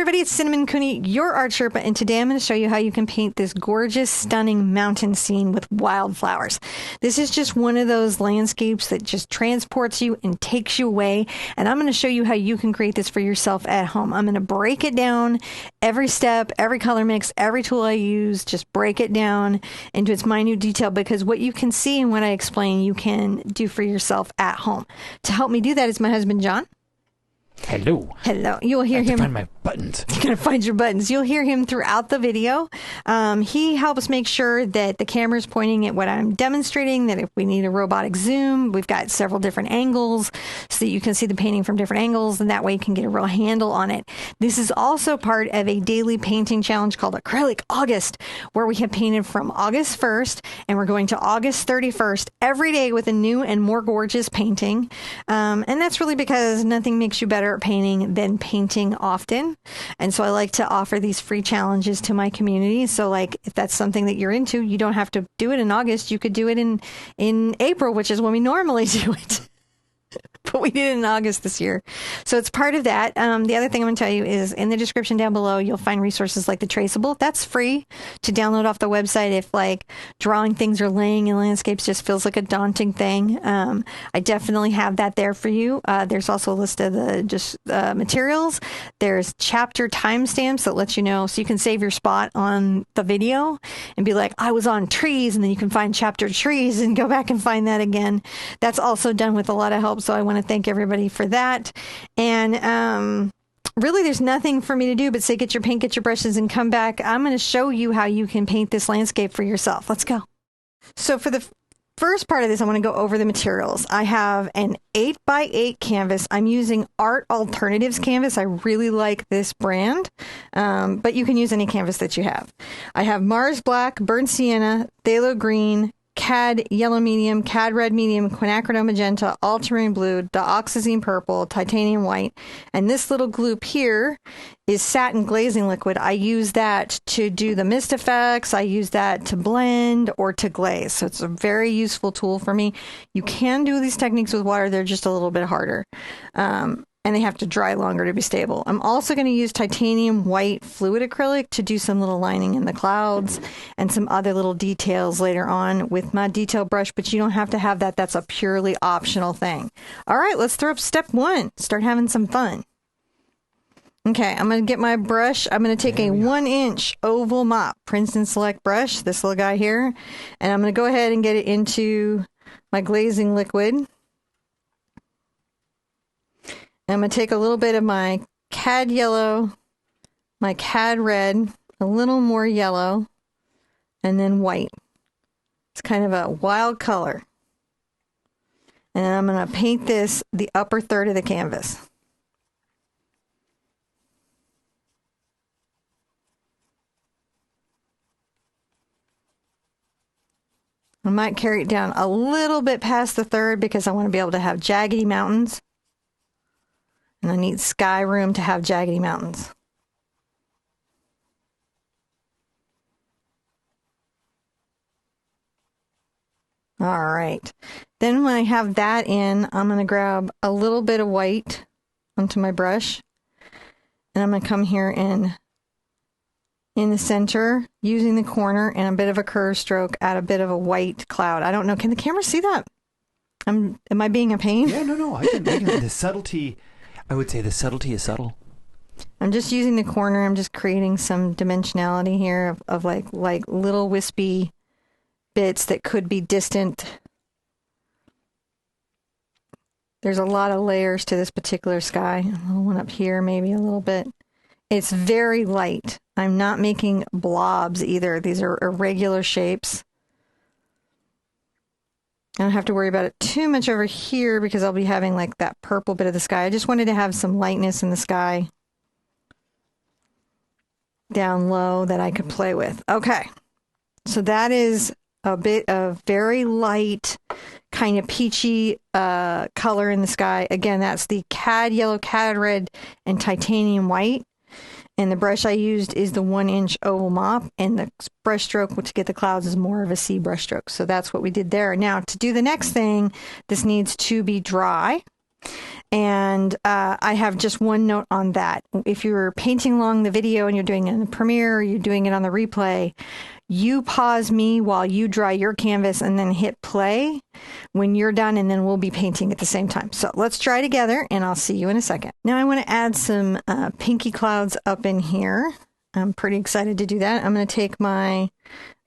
everybody, it's Cinnamon Cooney, your Art Sherpa, and today I'm going to show you how you can paint this gorgeous, stunning mountain scene with wildflowers. This is just one of those landscapes that just transports you and takes you away, and I'm going to show you how you can create this for yourself at home. I'm going to break it down, every step, every color mix, every tool I use, just break it down into its minute detail, because what you can see and what I explain, you can do for yourself at home. To help me do that is my husband, John. Hello. Hello. You'll hear him. Find my buttons. You're going to find your buttons. You'll hear him throughout the video. He helps make sure that the camera is pointing at what I'm demonstrating, that if we need a robotic zoom, we've got several different angles so that you can see the painting from different angles, and that way you can get a real handle on it. This is also part of a daily painting challenge called Acrylic August, where we have painted from August 1st and we're going to August 31st every day with a new and more gorgeous painting. And that's really because nothing makes you better at painting than painting often. And so I like to offer these free challenges to my community. So like, if that's something that you're into, you don't have to do it in August. You could do it in April, which is when we normally do it. But we did it in August this year. So it's part of that. The other thing I'm going to tell you is in the description down below, you'll find resources like the TRACEABLE. That's free to download off the website if like drawing things or laying in landscapes just feels like a daunting thing. I definitely have that there for you. There's also a list of the materials. There's chapter timestamps that lets you know, so you can save your spot on the video and be like, I was on trees, and then you can find chapter trees and go back and find that again. That's also done with a lot of help. So I want to thank everybody for that. And really, there's nothing for me to do but say, get your paint, get your brushes, and come back. I'm going to show you how you can paint this landscape for yourself. Let's go. So for the first part of this, I want to go over the materials. I have an 8x8 canvas. I'm using Art Alternatives canvas. I really like this brand, but you can use any canvas that you have. I have Mars Black, Burnt Sienna, Phthalo Green, Cad Yellow Medium, Cad Red Medium, Quinacridone Magenta, Ultramarine Blue, Dioxazine Purple, Titanium White, and this little gloop here is Satin Glazing Liquid. I use that to do the mist effects. I use that to blend or to glaze. So it's a very useful tool for me. You can do these techniques with water. They're just a little bit harder. And they have to dry longer to be stable. I'm also going to use titanium white fluid acrylic to do some little lining in the clouds and some other little details later on with my detail brush, but you don't have to have that. That's a purely optional thing. All right, let's throw up step one. Start having some fun. Okay, I'm going to get my brush. I'm going to take a 1-inch oval mop Princeton Select brush, this little guy here, and I'm going to go ahead and get it into my glazing liquid. I'm going to take a little bit of my Cad Yellow, my Cad Red, a little more yellow, and then white. It's kind of a wild color. And I'm going to paint this the upper third of the canvas. I might carry it down a little bit past the third because I want to be able to have jaggedy mountains. And I need sky room to have jaggedy mountains. All right. Then when I have that in, I'm going to grab a little bit of white onto my brush. And I'm going to come here in the center, using the corner and a bit of a curve stroke, add a bit of a white cloud. I don't know. Can the camera see that? Am I being a pain? Yeah, no. I can the subtlety. I would say the subtlety is subtle. I'm just using the corner. I'm just creating some dimensionality here of like little wispy bits that could be distant. There's a lot of layers to this particular sky. A little one up here, maybe a little bit. It's very light. I'm not making blobs either. These are irregular shapes. I don't have to worry about it too much over here because I'll be having like that purple bit of the sky. I just wanted to have some lightness in the sky down low that I could play with. Okay, so that is a bit of very light kind of peachy color in the sky. Again, that's the Cad Yellow, Cad Red, and Titanium White. And the brush I used is the 1-inch oval mop, and the brush stroke to get the clouds is more of a C brush stroke. So that's what we did there. Now to do the next thing, this needs to be dry. And I have just one note on that. If you're painting along the video and you're doing it in the Premiere or you're doing it on the replay, you pause me while you dry your canvas and then hit play when you're done, and then we'll be painting at the same time. So let's try together and I'll see you in a second. Now I want to add some pinky clouds up in here. I'm pretty excited to do that. I'm going to take my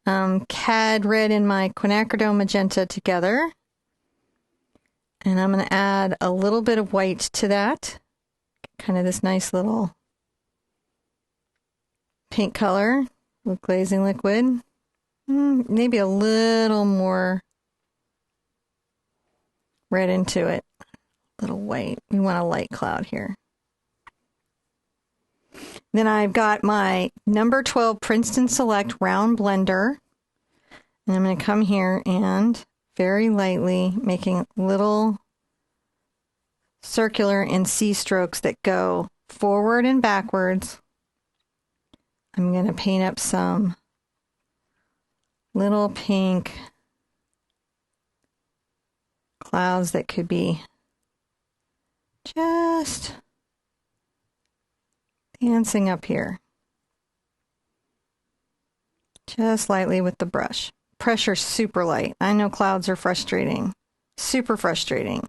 Cad Red and my Quinacridone Magenta together. And I'm going to add a little bit of white to that. Kind of this nice little pink color with glazing liquid. Maybe a little more red into it. A little white. We want a light cloud here. Then I've got my number 12 Princeton Select Round Blender. And I'm going to come here and very lightly making little circular and C strokes that go forward and backwards. I'm going to paint up some little pink clouds that could be just dancing up here. Just lightly with the brush. Pressure super light. I know clouds are frustrating. Super frustrating.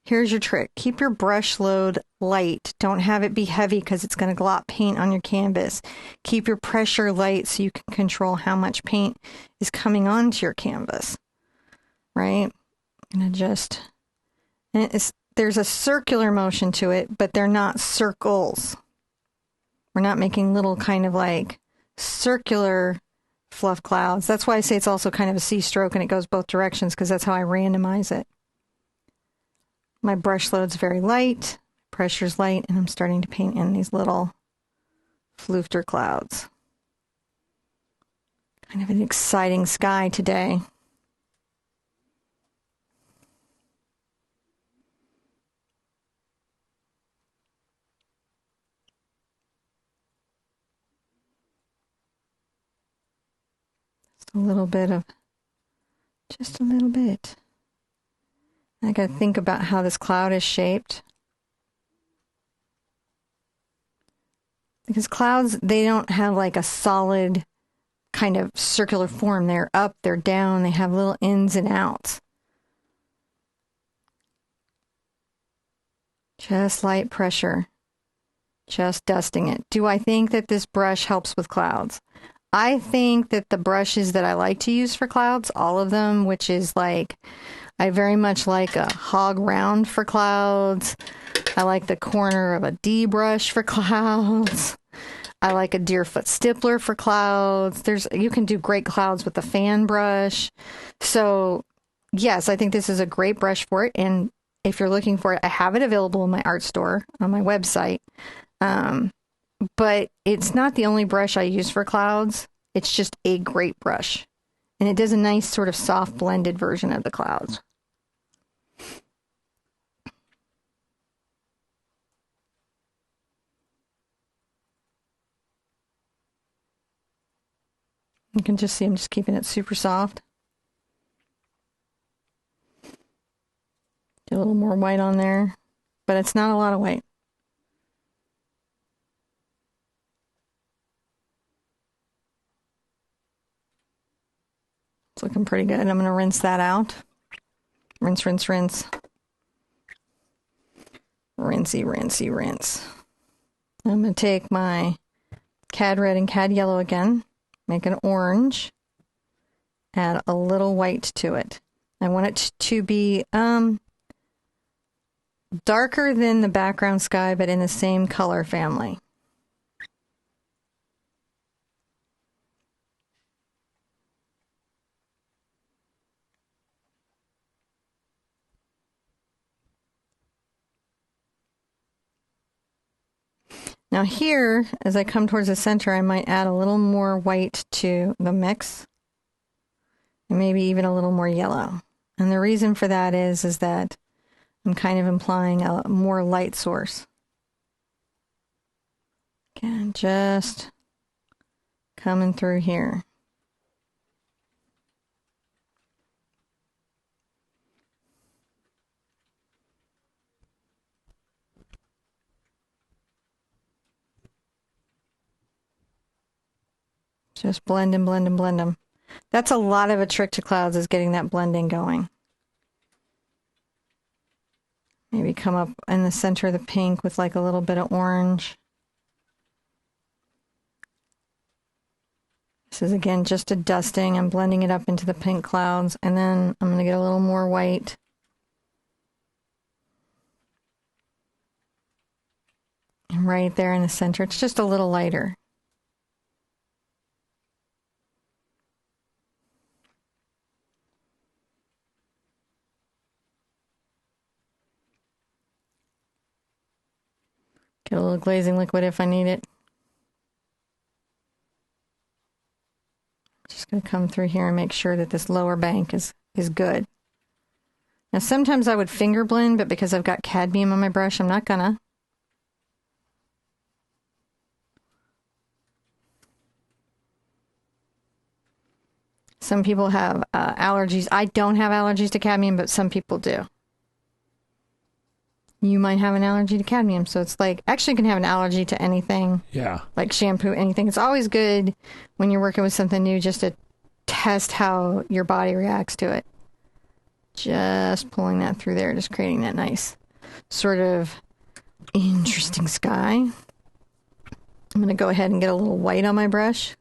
Here's your trick. Keep your brush load light. Don't have it be heavy because it's going to glop paint on your canvas. Keep your pressure light so you can control how much paint is coming onto your canvas. Right? I'm going to just... And there's a circular motion to it, but they're not circles. We're not making little kind of like circular fluff clouds. That's why I say it's also kind of a C stroke and it goes both directions, because that's how I randomize it. My brush load's very light, pressure's light, and I'm starting to paint in these little floofter clouds. Kind of an exciting sky today. A little bit of, just a little bit. I got to think about how this cloud is shaped. Because clouds, they don't have like a solid kind of circular form. They're up, they're down, they have little ins and outs. Just light pressure. Just dusting it. Do I think that this brush helps with clouds? I think that the brushes that I like to use for clouds, all of them, which is like, I very much like a hog round for clouds. I like the corner of a D brush for clouds. I like a Deerfoot stippler for clouds. You can do great clouds with a fan brush. So yes, I think this is a great brush for it. And if you're looking for it, I have it available in my art store on my website. But it's not the only brush I use for clouds. It's just a great brush. And it does a nice sort of soft blended version of the clouds. You can just see I'm just keeping it super soft. Get a little more white on there, but it's not a lot of white. It's looking pretty good. I'm going to rinse that out. Rinse, rinse, rinse. Rinsey, rinsey, rinse. I'm going to take my Cad Red and Cad Yellow again. Make an orange. Add a little white to it. I want it to be darker than the background sky, but in the same color family. Now here, as I come towards the center, I might add a little more white to the mix. And maybe even a little more yellow. And the reason for that is that I'm kind of implying a more light source. Again, just coming through here. Just blend and blend and blend them. That's a lot of a trick to clouds, is getting that blending going. Maybe come up in the center of the pink with like a little bit of orange. This is again just a dusting. I'm blending it up into the pink clouds, and then I'm going to get a little more white. And right there in the center, it's just a little lighter. Get a little glazing liquid if I need it. Just going to come through here and make sure that this lower bank is good. Now sometimes I would finger blend, but because I've got cadmium on my brush, I'm not gonna. Some people have allergies. I don't have allergies to cadmium, but some people do. You might have an allergy to cadmium, so it's like, actually you can have an allergy to anything. Yeah. Like shampoo, anything. It's always good when you're working with something new just to test how your body reacts to it. Just pulling that through there, just creating that nice sort of interesting sky. I'm going to go ahead and get a little white on my brush.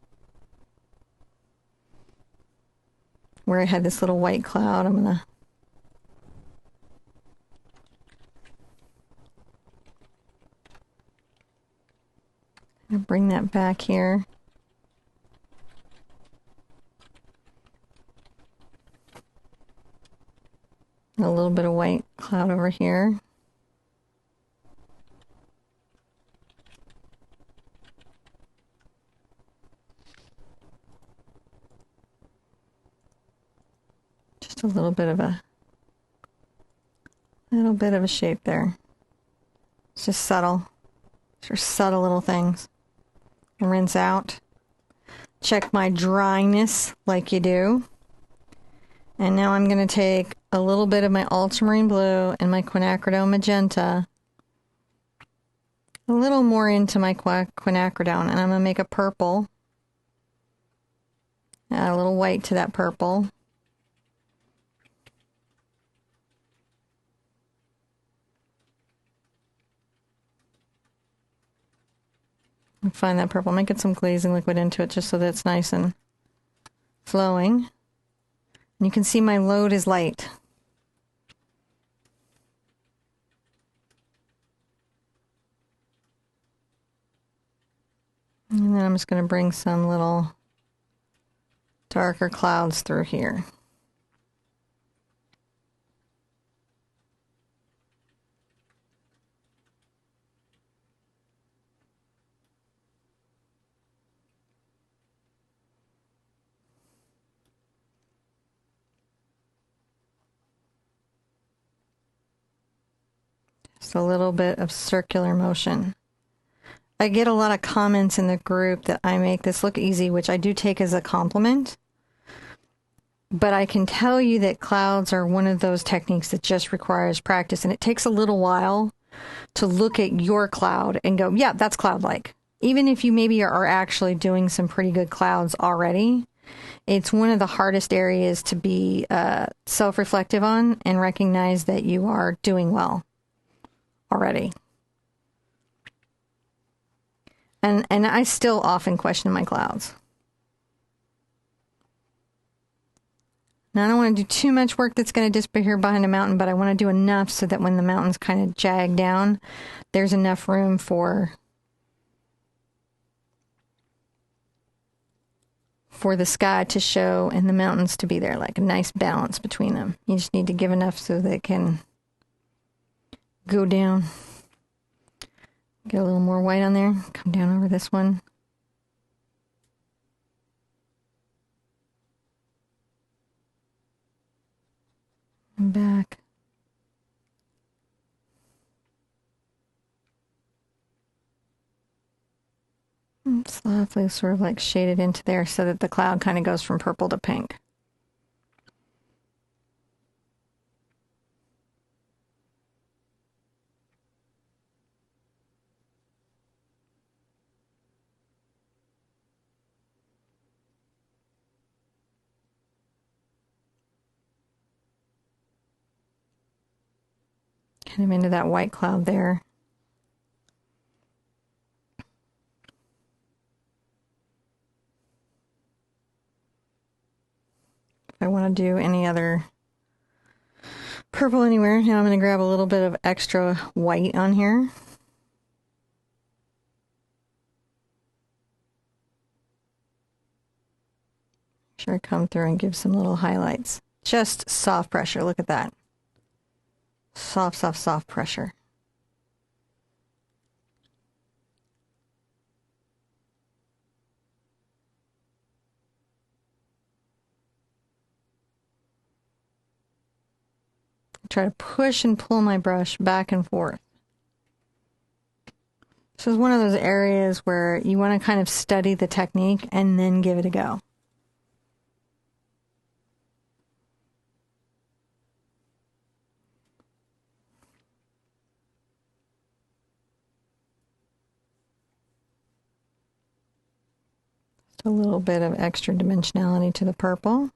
Where I had this little white cloud, I'm going to bring that back here. A little bit of white cloud over here. Just a little bit of a shape there. It's just subtle. Just subtle little things. And rinse out. Check my dryness like you do. And now I'm going to take a little bit of my ultramarine blue and my quinacridone magenta, a little more into my quinacridone, and I'm going to make a purple. Add a little white to that purple. And find that purple. I might get some glazing liquid into it just so that it's nice and flowing. And you can see my load is light. And then I'm just going to bring some little darker clouds through here. Just a little bit of circular motion. I get a lot of comments in the group that I make this look easy, which I do take as a compliment. But I can tell you that clouds are one of those techniques that just requires practice, and it takes a little while to look at your cloud and go, yeah, that's cloud-like. Even if you maybe are actually doing some pretty good clouds already, it's one of the hardest areas to be self-reflective on and recognize that you are doing well already. And I still often question my clouds. Now, I don't want to do too much work that's going to disappear behind a mountain, but I want to do enough so that when the mountains kind of jag down, there's enough room for the sky to show and the mountains to be there, like a nice balance between them. You just need to give enough so that it can go down. Get a little more white on there. Come down over this one. And back. It's lovely, sort of like shaded into there so that the cloud kind of goes from purple to pink. kind of into that white cloud there. If I want to do any other purple anywhere, now I'm going to grab a little bit of extra white on here. Sure, come through and give some little highlights. Just soft pressure. Look at that. Soft, soft, soft pressure. Try to push and pull my brush back and forth. This is one of those areas where you want to kind of study the technique and then give it a go. Just a little bit of extra dimensionality to the purple.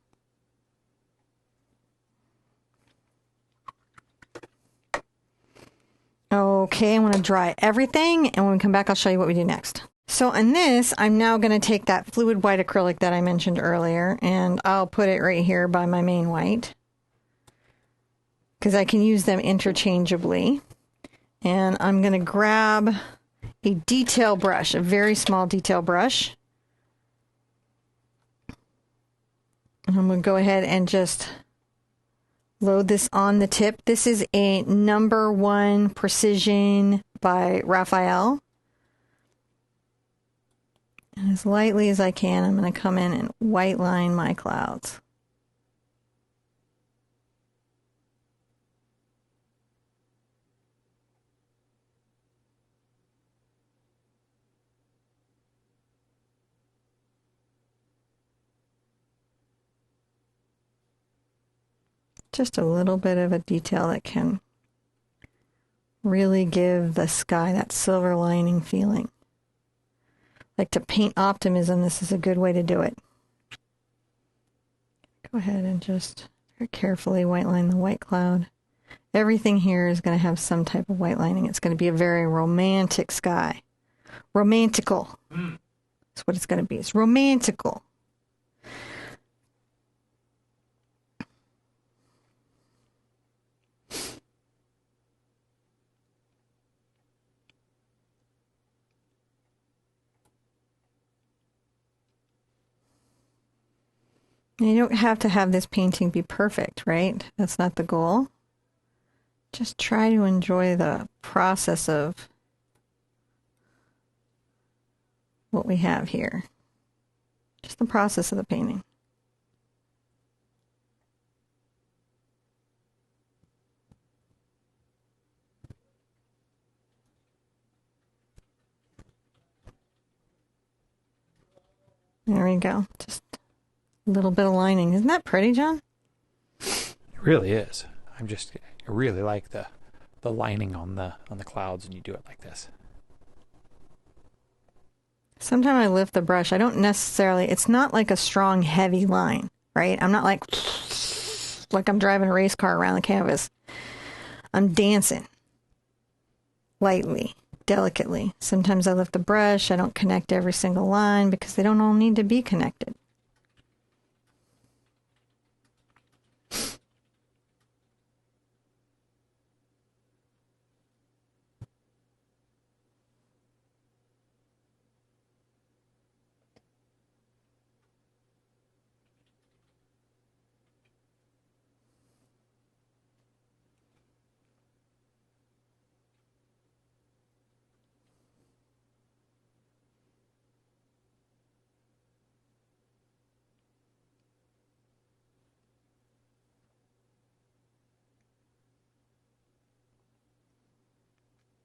Okay, I want to dry everything, and when we come back, I'll show you what we do next. So on this, I'm now going to take that fluid white acrylic that I mentioned earlier, and I'll put it right here by my main white, because I can use them interchangeably. And I'm going to grab a detail brush, a very small detail brush. And I'm going to go ahead and just load this on the tip. This is a number 1 Precision by Raphael. And as lightly as I can, I'm going to come in and white line my clouds. Just a little bit of a detail that can really give the sky that silver lining feeling. Like to paint optimism, this is a good way to do it. Go ahead and just very carefully white line the white cloud. Everything here is going to have some type of white lining. It's going to be a very romantic sky. Romantical. That's what it's going to be. It's romantical. You don't have to have this painting be perfect, right? That's not the goal. Just try to enjoy the process of what we have here. Just the process of the painting. There we go. Just a little bit of lining. Isn't that pretty, John? It really is. I really like the lining on the clouds, and you do it like this. Sometimes I lift the brush. I don't necessarily, it's not like a strong, heavy line, right? I'm not like I'm driving a race car around the canvas. I'm dancing lightly, delicately. Sometimes I lift the brush. I don't connect every single line because they don't all need to be connected.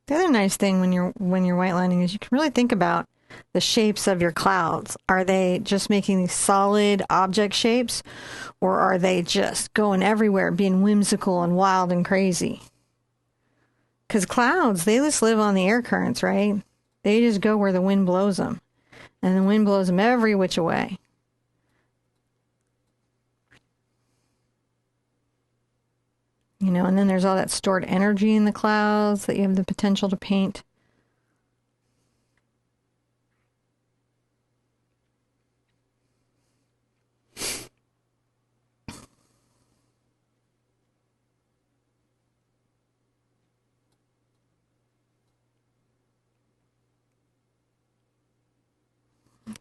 The other nice thing when you're white lining is you can really think about the shapes of your clouds. Are they just making these solid object shapes, or are they just going everywhere, being whimsical and wild and crazy? Because clouds, they just live on the air currents, right? They just go where the wind blows them, and the wind blows them every which way. You know, and then there's all that stored energy in the clouds that you have the potential to paint.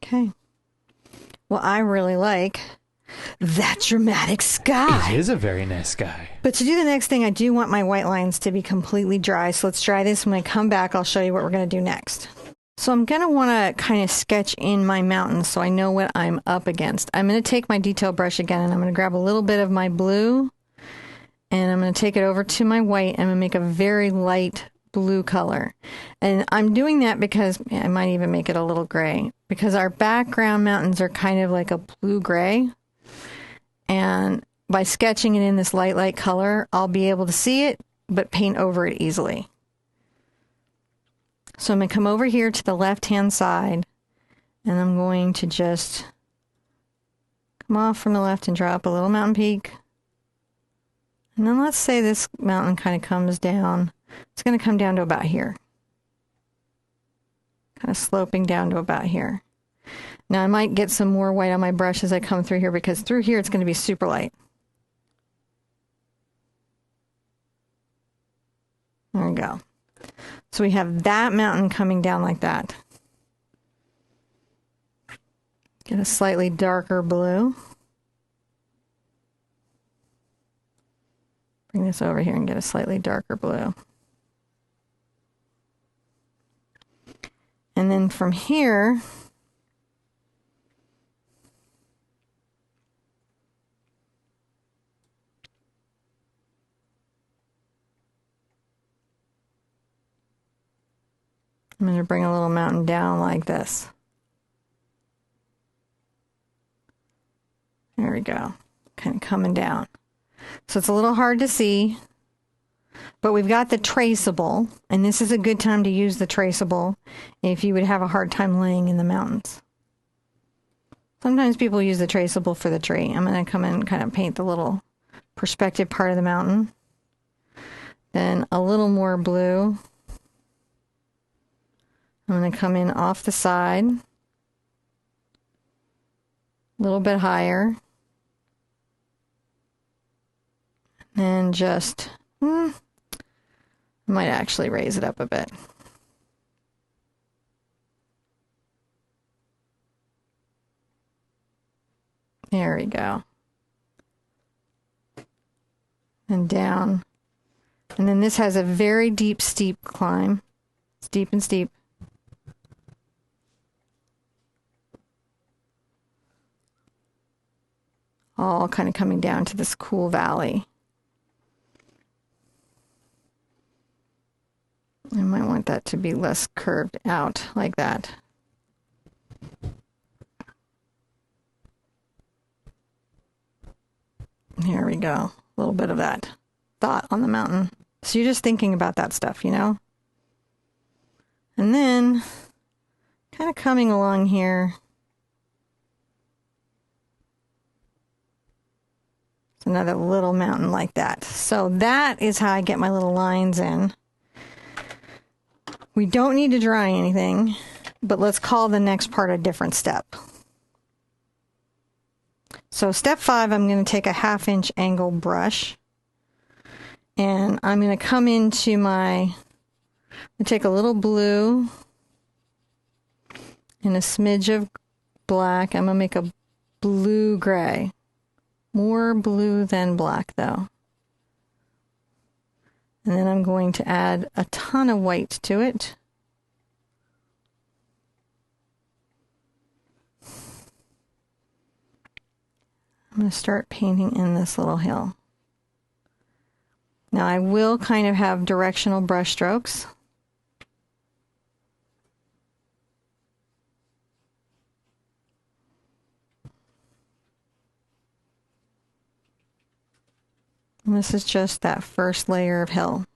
Okay. Well, I really like that dramatic sky. It is a very nice sky. But to do the next thing, I do want my white lines to be completely dry. So let's dry this. When I come back, I'll show you what we're going to do next. So I'm going to want to kind of sketch in my mountains so I know what I'm up against. I'm going to take my detail brush again, and I'm going to grab a little bit of my blue, and I'm going to take it over to my white, and I'm going to make a very light blue color. And I'm doing that because I might even make it a little gray, because our background mountains are kind of like a blue-gray. And by sketching it in this light color, I'll be able to see it, but paint over it easily. So I'm going to come over here to the left-hand side, and I'm going to just come off from the left and draw up a little mountain peak. And then let's say this mountain kind of comes down. It's going to come down to about here. Kind of sloping down to about here. Now I might get some more white on my brush as I come through here, because through here it's going to be super light. There we go. So we have that mountain coming down like that. Get a slightly darker blue. Bring this over here and get a slightly darker blue. And then from here, I'm going to bring a little mountain down like this. There we go. Kind of coming down. So it's a little hard to see, but we've got the traceable, and this is a good time to use the traceable if you would have a hard time laying in the mountains. Sometimes people use the traceable for the tree. I'm going to come in and kind of paint the little perspective part of the mountain. Then a little more blue. I'm going to come in off the side, a little bit higher, and just, might actually raise it up a bit. There we go. And down. And then this has a very deep, steep climb. It's deep and steep. All kind of coming down to this cool valley. I might want that to be less curved out like that. Here we go. A little bit of that thought on the mountain. So you're just thinking about that stuff, you know? And then kind of coming along here. It's another little mountain like that. So that is how I get my little lines in. We don't need to dry anything, but let's call the next part a different step. So step 5, I'm going to take a 1/2-inch angle brush, and I'm going to come into my, take a little blue and a smidge of black. I'm going to make a blue-gray. More blue than black, though. And then I'm going to add a ton of white to it. I'm going to start painting in this little hill. Now I will kind of have directional brush strokes. And this is just that first layer of hill.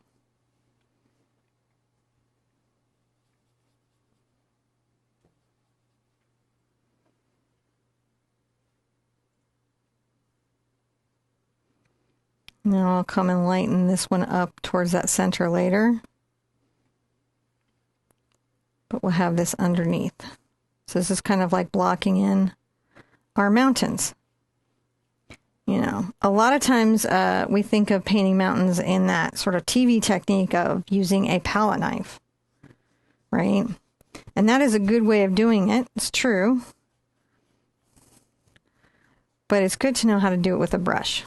Now I'll come and lighten this one up towards that center later. But we'll have this underneath. So this is kind of like blocking in our mountains. You know, a lot of times we think of painting mountains in that sort of TV technique of using a palette knife, right? And that is a good way of doing it. It's true. But it's good to know how to do it with a brush.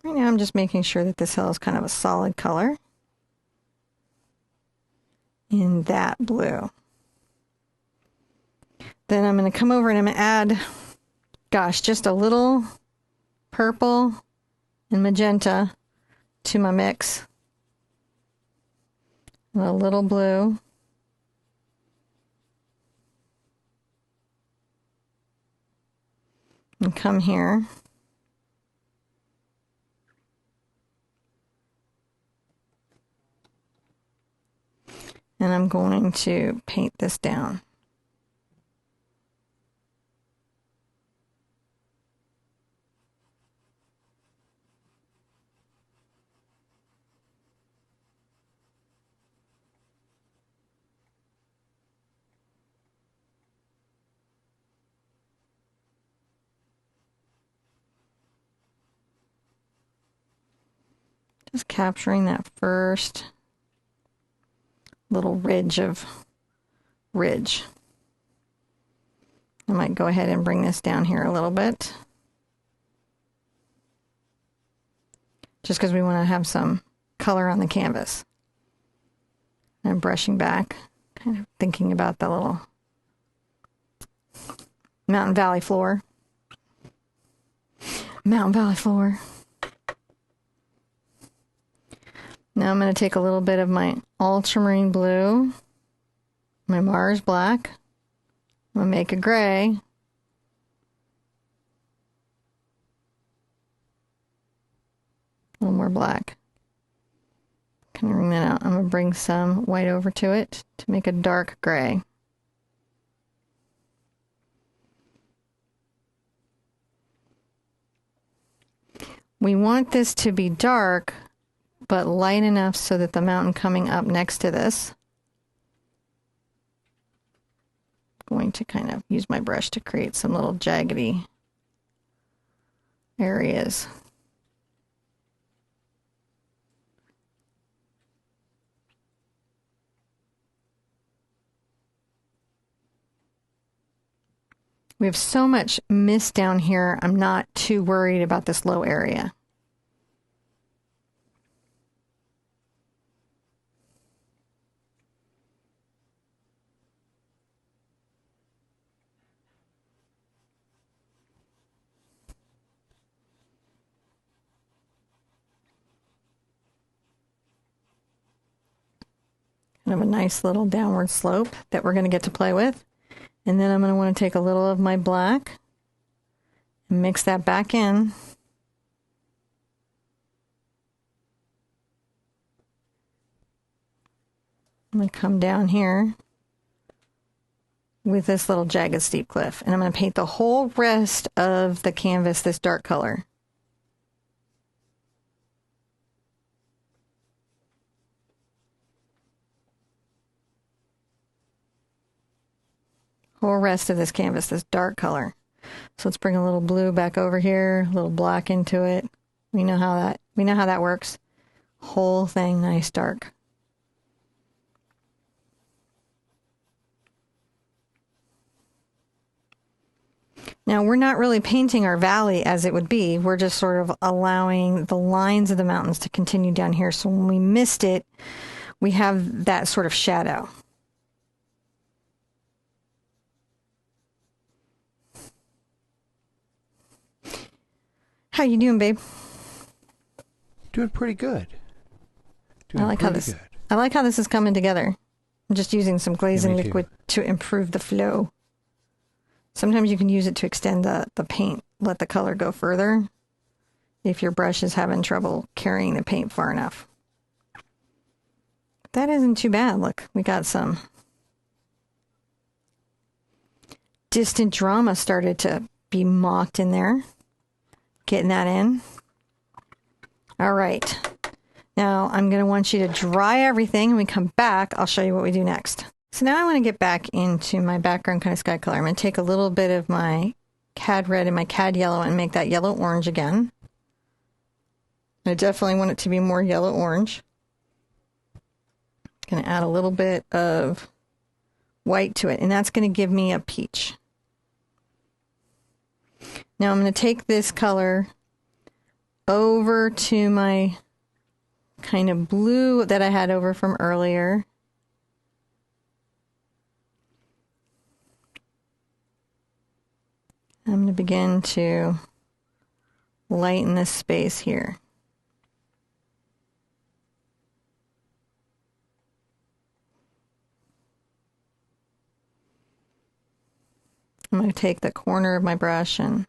Right now I'm just making sure that this hill is kind of a solid color in that blue. Then I'm going to come over and I'm going to add, gosh, just a little purple and magenta to my mix. And a little blue. And come here. And I'm going to paint this down. Just capturing that first little ridge of ridge. I might go ahead and bring this down here a little bit. Just because we want to have some color on the canvas. I'm brushing back, kind of thinking about the little Mountain Valley floor. Mountain Valley floor. Now I'm going to take a little bit of my ultramarine blue, my Mars black. I'm going to make a gray. A little more black. Kind of bring that out. I'm going to bring some white over to it to make a dark gray. We want this to be dark, but light enough so that the mountain coming up next to this, I'm going to kind of use my brush to create some little jaggedy areas. We have so much mist down here, I'm not too worried about this low area. Kind of a nice little downward slope that we're going to get to play with. And then I'm going to want to take a little of my black and mix that back in. I'm going to come down here with this little jagged steep cliff. And I'm going to paint the whole rest of the canvas this dark color. Whole rest of this canvas, this dark color. So let's bring a little blue back over here, a little black into it. We know how that works. Whole thing nice dark. Now we're not really painting our valley as it would be. We're just sort of allowing the lines of the mountains to continue down here. So when we mist it, we have that sort of shadow. How you doing, babe? Doing pretty good. I like how this is coming together. I'm just using some glazing liquid to improve the flow. Sometimes you can use it to extend the paint, let the color go further if your brush is having trouble carrying the paint far enough. That isn't too bad. Look, we got some distant drama started to be mocked in there. Getting that in. All right. Now I'm going to want you to dry everything. When we come back, I'll show you what we do next. So now I want to get back into my background kind of sky color. I'm going to take a little bit of my cad red and my cad yellow and make that yellow orange again. I definitely want it to be more yellow orange. Going to add a little bit of white to it, and that's going to give me a peach. Now I'm going to take this color over to my kind of blue that I had over from earlier. I'm going to begin to lighten this space here. I'm going to take the corner of my brush and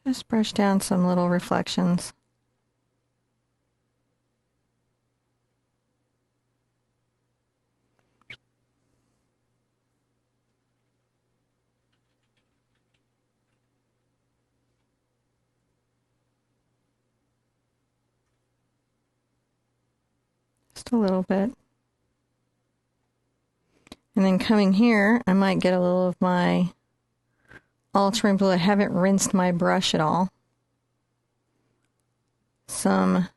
just brush down some little reflections. Just a little bit. And then coming here, I might get a little of my ultramarine blue. I haven't rinsed my brush at all. Some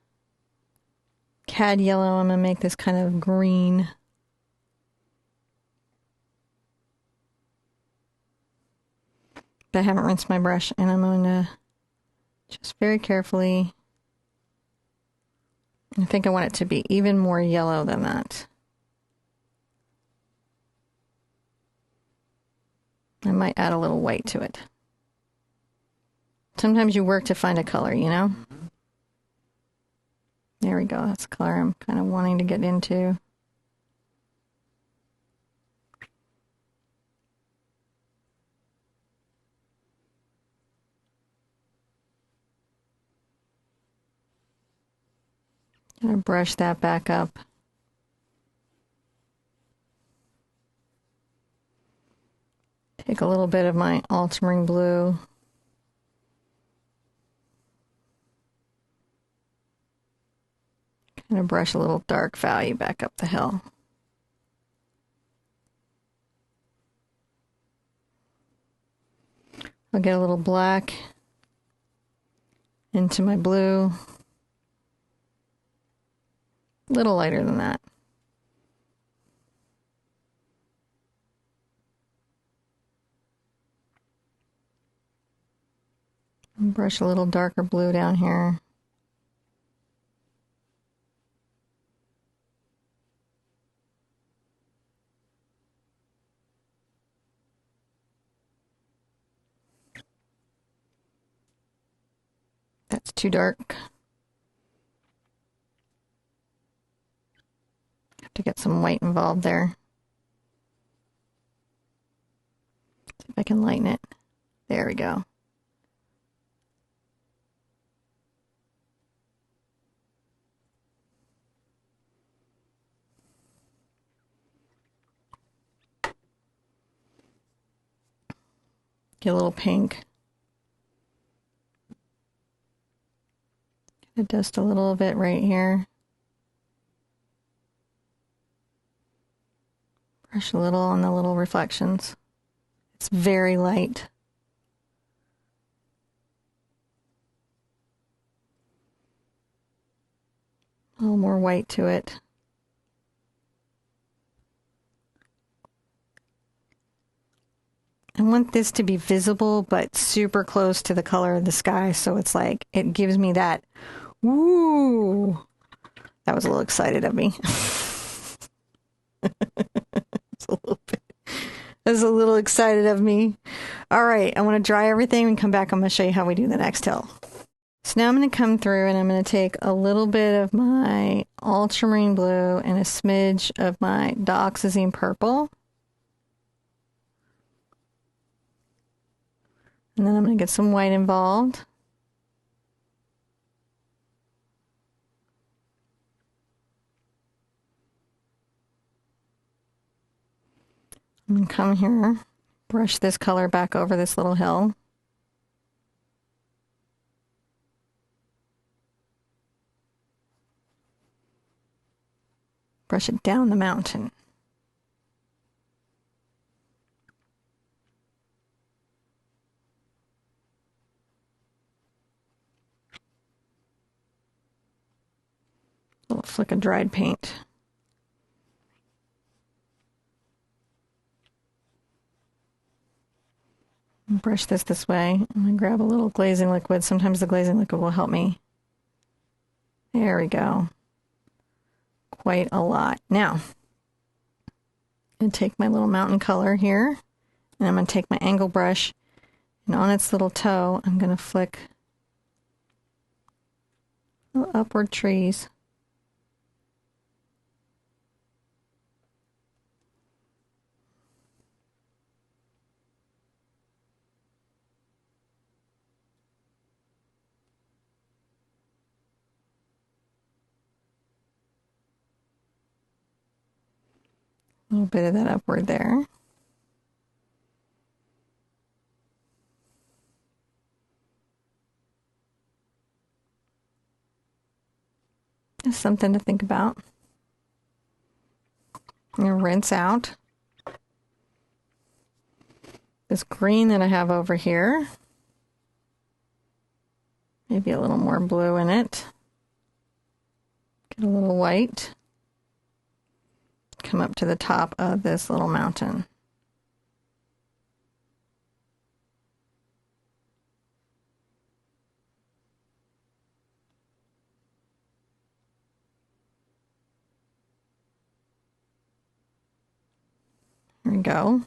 cad yellow. I'm going to make this kind of green. But I haven't rinsed my brush, and I'm going to just very carefully, I think I want it to be even more yellow than that. I might add a little white to it. Sometimes you work to find a color, you know? There we go. That's the color I'm kind of wanting to get into. I'm going to brush that back up. Take a little bit of my ultramarine blue. Kind of brush a little dark value back up the hill. I'll get a little black into my blue. A little lighter than that. Brush a little darker blue down here. That's too dark. Have to get some white involved there. See if I can lighten it. There we go. Get a little pink. Just a little bit right here. Brush a little on the little reflections. It's very light. A little more white to it. I want this to be visible, but super close to the color of the sky, so it's like, it gives me that, woo! That was a little excited of me. It's a little bit. That was a little excited of me. All right, I want to dry everything and come back. I'm going to show you how we do the next hill. So now I'm going to come through and I'm going to take a little bit of my ultramarine blue and a smidge of my dioxazine purple. And then I'm going to get some white involved. And come here, brush this color back over this little hill. Brush it down the mountain. A little flick of dried paint. Brush this way. I'm going to grab a little glazing liquid. Sometimes the glazing liquid will help me. There we go. Quite a lot. Now, I'm going to take my little mountain color here, and I'm going to take my angle brush, and on its little toe, I'm going to flick little upward trees. A little bit of that upward there. Just something to think about. And rinse out this green that I have over here. Maybe a little more blue in it. Get a little white. Come up to the top of this little mountain. There we go.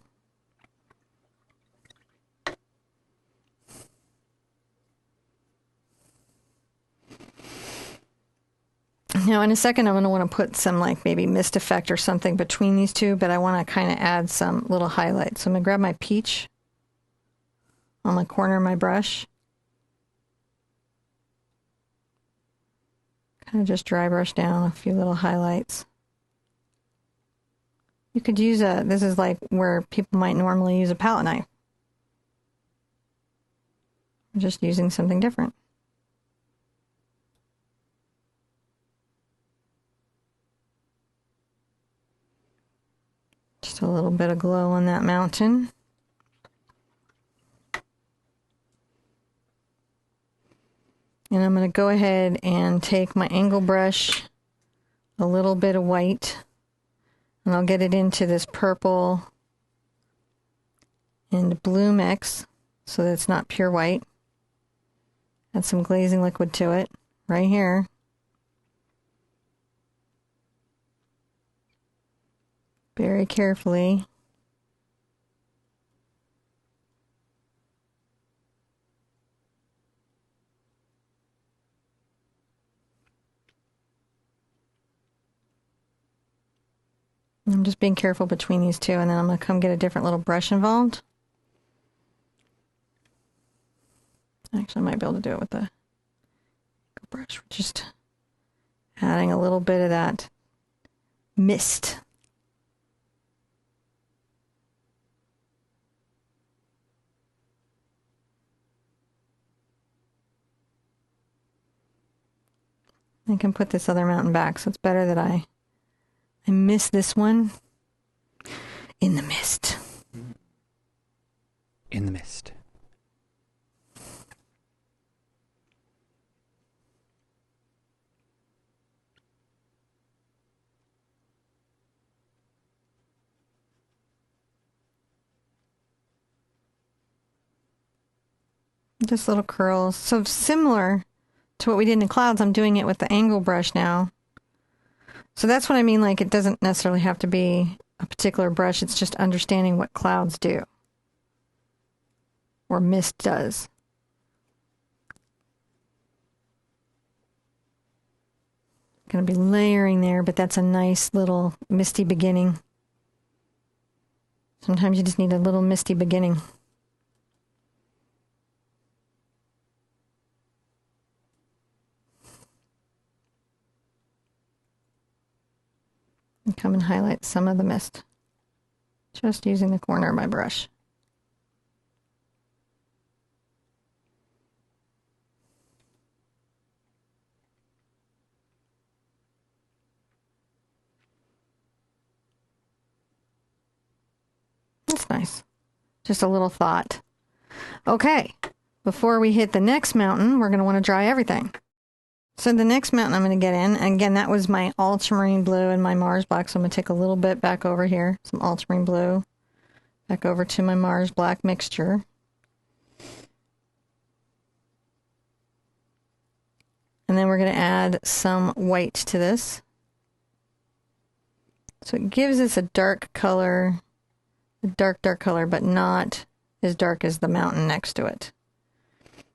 Now in a second I'm going to want to put some like maybe mist effect or something between these two, but I want to kind of add some little highlights. So I'm going to grab my peach on the corner of my brush. Kind of just dry brush down a few little highlights. You could use this is like where people might normally use a palette knife. I'm just using something different. Just a little bit of glow on that mountain. And I'm going to go ahead and take my angle brush, a little bit of white, and I'll get it into this purple and blue mix so that it's not pure white. Add some glazing liquid to it right here. Very carefully. I'm just being careful between these two, and then I'm going to come get a different little brush involved. Actually, I might be able to do it with the brush. Just adding a little bit of that mist. I can put this other mountain back, so it's better that I miss this one in the mist. In the mist. Just little curls. So similar to what we did in the clouds, I'm doing it with the angle brush now. So that's what I mean, like it doesn't necessarily have to be a particular brush, it's just understanding what clouds do. Or mist does. Going to be layering there, but that's a nice little misty beginning. Sometimes you just need a little misty beginning. And come and highlight some of the mist. Just using the corner of my brush. That's nice. Just a little thought. Okay, before we hit the next mountain, we're going to want to dry everything. So the next mountain I'm going to get in, and again, that was my ultramarine blue and my Mars black, so I'm going to take a little bit back over here, some ultramarine blue, back over to my Mars black mixture. And then we're going to add some white to this. So it gives us a dark color, a dark color, but not as dark as the mountain next to it.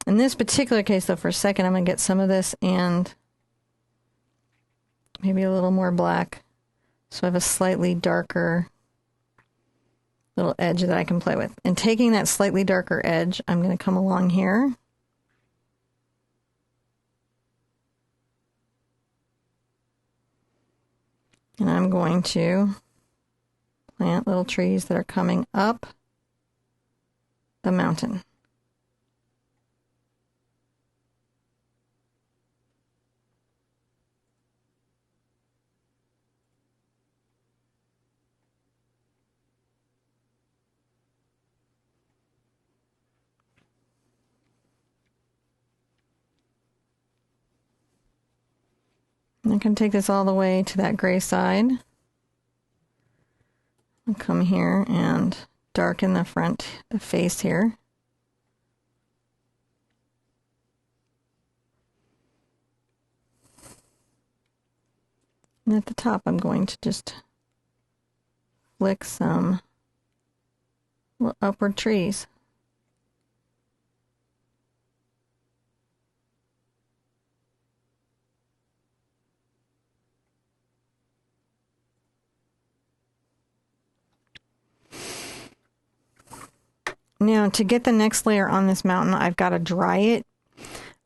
In this particular case, though, for a second, I'm going to get some of this and maybe a little more black. So I have a slightly darker little edge that I can play with. And taking that slightly darker edge, I'm going to come along here. And I'm going to plant little trees that are coming up the mountain. I can take this all the way to that gray side. I'll come here and darken the front, the face here. And at the top, I'm going to just flick some little upward trees. Now, to get the next layer on this mountain, I've got to dry it.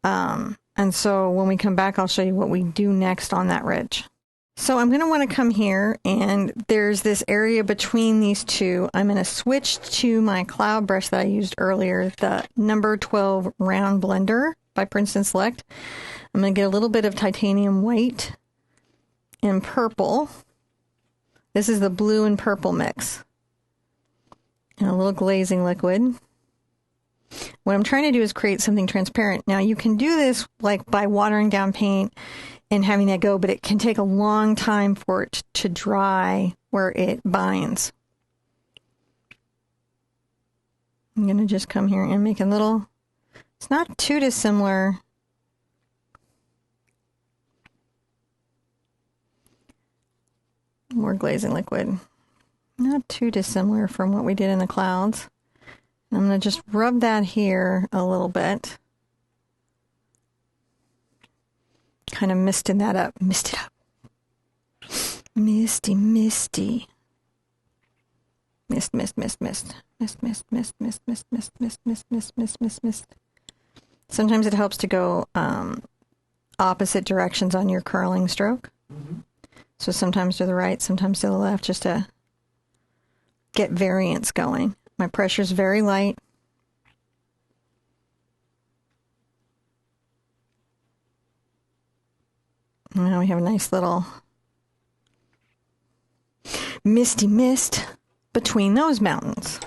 And so when we come back, I'll show you what we do next on that ridge. So I'm going to want to come here, and there's this area between these two. I'm going to switch to my cloud brush that I used earlier, the number 12 round blender by Princeton Select. I'm going to get a little bit of titanium white and purple. This is the blue and purple mix. And a little glazing liquid. What I'm trying to do is create something transparent. Now you can do this like by watering down paint and having that go, but it can take a long time for it to dry where it binds. I'm going to just come here and make a little, it's not too dissimilar. More glazing liquid. Not too dissimilar from what we did in the clouds. I'm going to just rub that here a little bit. Kind of misting that up. Mist it up. Misty, misty. Mist, mist, mist, mist. Mist, mist, mist, mist, mist, mist, mist, mist, mist, mist, mist, mist. Sometimes it helps to go opposite directions on your curling stroke. So sometimes to the right, sometimes to the left, just to get variance going. My pressure's very light. Now we have a nice little misty mist between those mountains.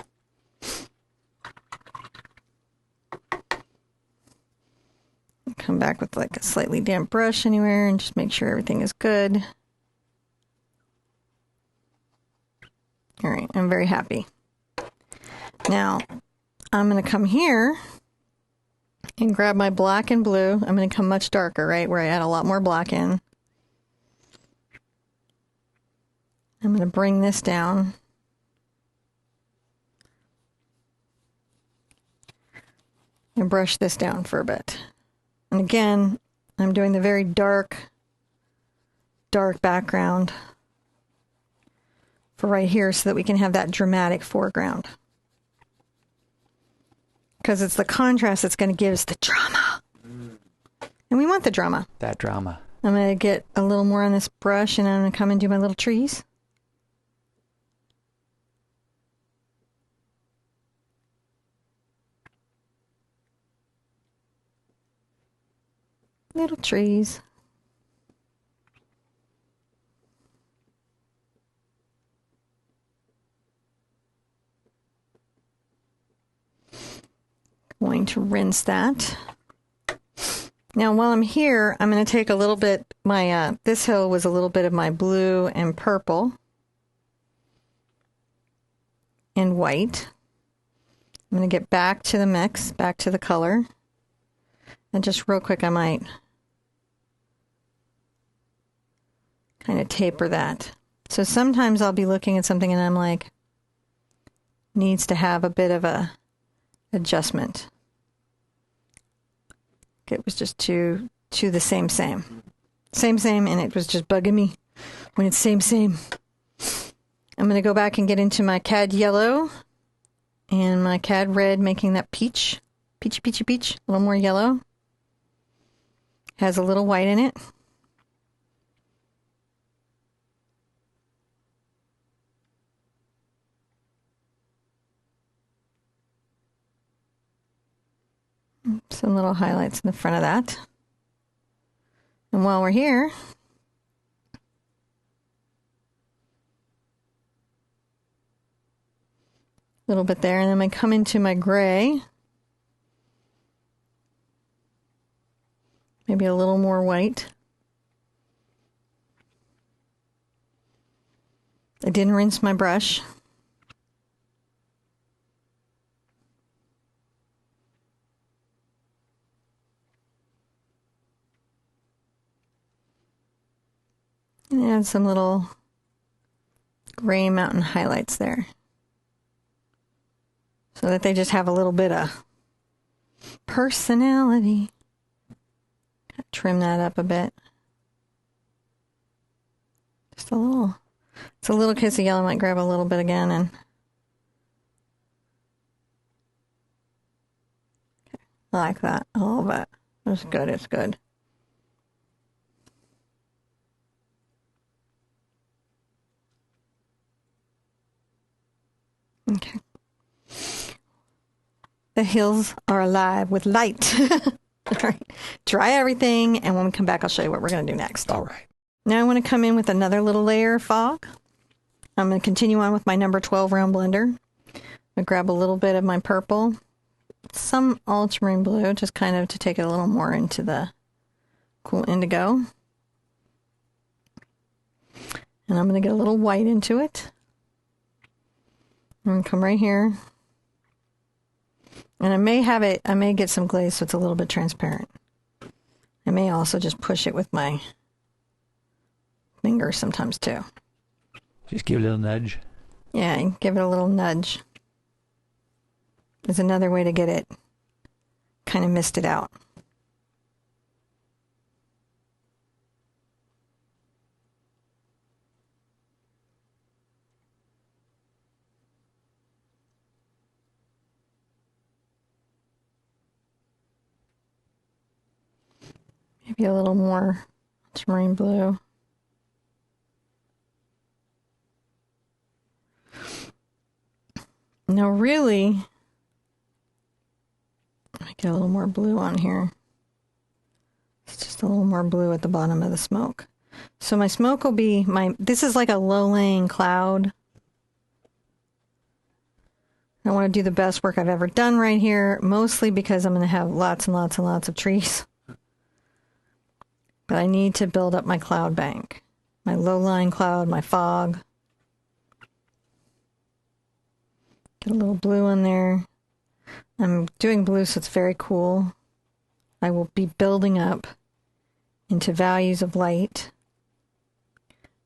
Come back with like a slightly damp brush anywhere and just make sure everything is good. All right, I'm very happy. Now, I'm going to come here and grab my black and blue. I'm going to come much darker, right, where I add a lot more black in. I'm going to bring this down. And brush this down for a bit. And again, I'm doing the very dark background for right here so that we can have that dramatic foreground. Because it's the contrast that's going to give us the drama. And we want the drama. That drama. I'm going to get a little more on this brush and I'm going to come and do my little trees. Little trees. Going to rinse that. Now while I'm here, I'm going to take a little bit, this hill was a little bit of my blue and purple and white. I'm going to get back to the mix, back to the color. And just real quick, I might kind of taper that. So sometimes I'll be looking at something and I'm like, needs to have a bit of a adjustment. It was just too the same, and it was just bugging me when it's same. I'm going to go back and get into my cad yellow and my cad red, making that peach, a little more yellow. Has a little white in it. Some little highlights in the front of that. And while we're here, a little bit there, and then I come into my gray. Maybe a little more white. I didn't rinse my brush. And add some little gray mountain highlights there, so that they just have a little bit of personality. Trim that up a bit. Just a little. It's a little kiss of yellow. I might grab a little bit again and. Okay. I like that a little bit. It's good. It's good. Okay. The hills are alive with light. All right. Dry everything, and when we come back, I'll show you what we're going to do next. All right. Now I want to come in with another little layer of fog. I'm going to continue on with my number 12 round blender. I'm going to grab a little bit of my purple, some ultramarine blue, just kind of to take it a little more into the cool indigo. And I'm going to get a little white into it. I'm going to come right here. And I may get some glaze so it's a little bit transparent. I may also just push it with my finger sometimes too. Just give it a little nudge. Yeah, give it a little nudge. There's another way to get it kind of misted out. Maybe a little more ultramarine blue. Now really, I get a little more blue on here. It's just a little more blue at the bottom of the smoke. So my smoke will be this is like a low-laying cloud. I want to do the best work I've ever done right here, mostly because I'm going to have lots and lots and lots of trees. But I need to build up my cloud bank. My low-lying cloud, my fog. Get a little blue in there. I'm doing blue so it's very cool. I will be building up into values of light.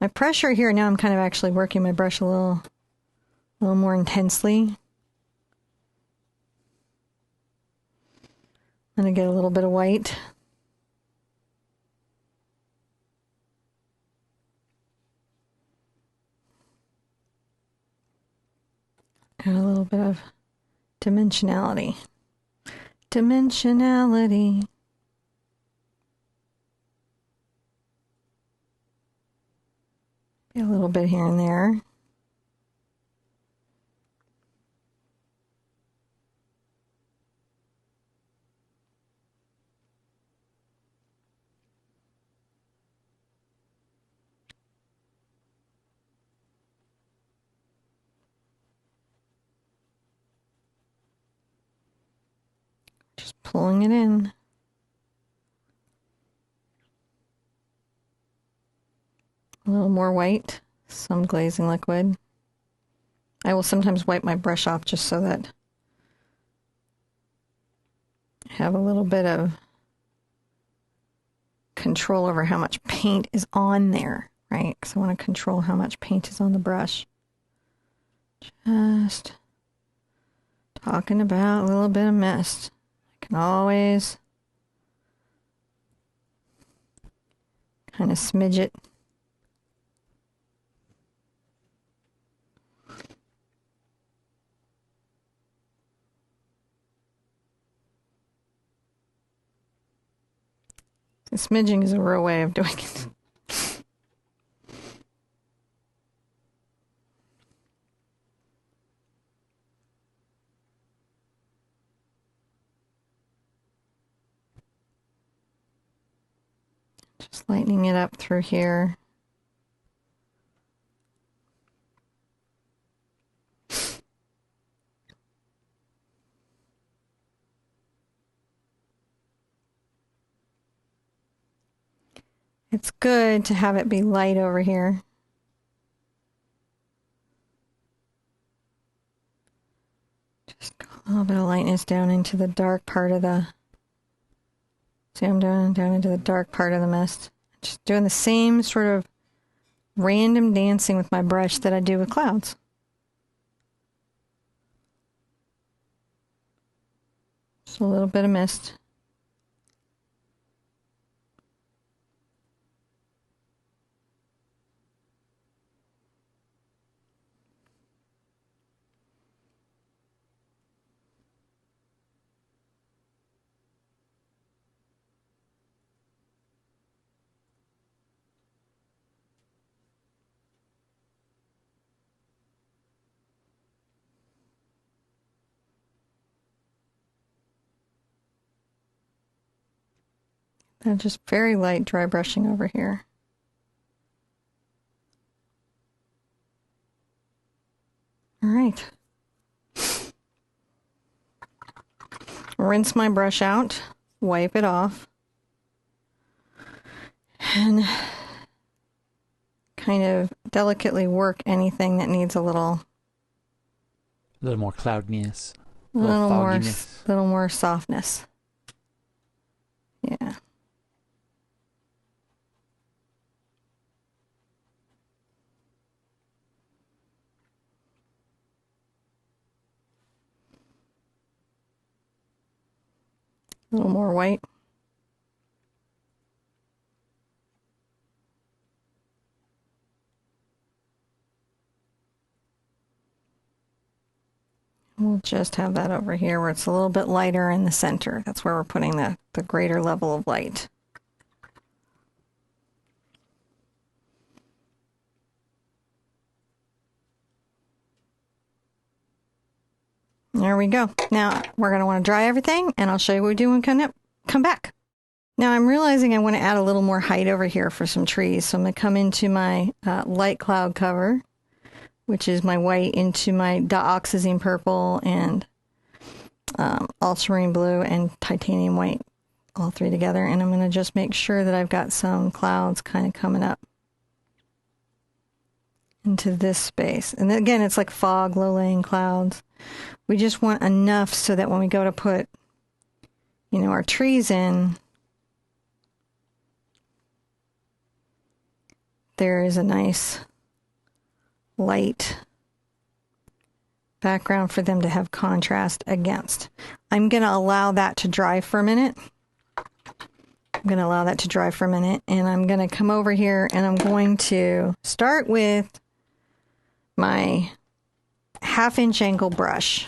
My pressure here, now I'm kind of actually working my brush a little more intensely. I'm going to get a little bit of white. And a little bit of dimensionality. Dimensionality. A little bit here and there. pulling it in. A little more white, some glazing liquid. I will sometimes wipe my brush off just so that I have a little bit of control over how much paint is on there, right? Because I want to control how much paint is on the brush. Just talking about a little bit of mist. I can always kind of smidge it. The smidging is a real way of doing it. Just lightening it up through here. It's good to have it be light over here. Just a little bit of lightness down into the dark part of the... See what I'm doing? Down into the dark part of the mist. Just doing the same sort of random dancing with my brush that I do with clouds. Just a little bit of mist. And just very light dry brushing over here. All right. Rinse my brush out, wipe it off, and kind of delicately work anything that needs a little more cloudiness, a little fogginess. more softness. Yeah. A little more white. We'll just have that over here where it's a little bit lighter in the center. That's where we're putting the greater level of light. There we go. Now we're going to want to dry everything, and I'll show you what we do when we come back. Now I'm realizing I want to add a little more height over here for some trees. So I'm going to come into my light cloud cover, which is my white, into my dioxazine purple and ultramarine blue and titanium white, all three together. And I'm going to just make sure that I've got some clouds kind of coming up into this space. And again, it's like fog, low-laying clouds. We just want enough so that when we go to put, you know, our trees in, there is a nice light background for them to have contrast against. I'm going to allow that to dry for a minute. And I'm going to come over here and I'm going to start with my 1/2-inch angle brush.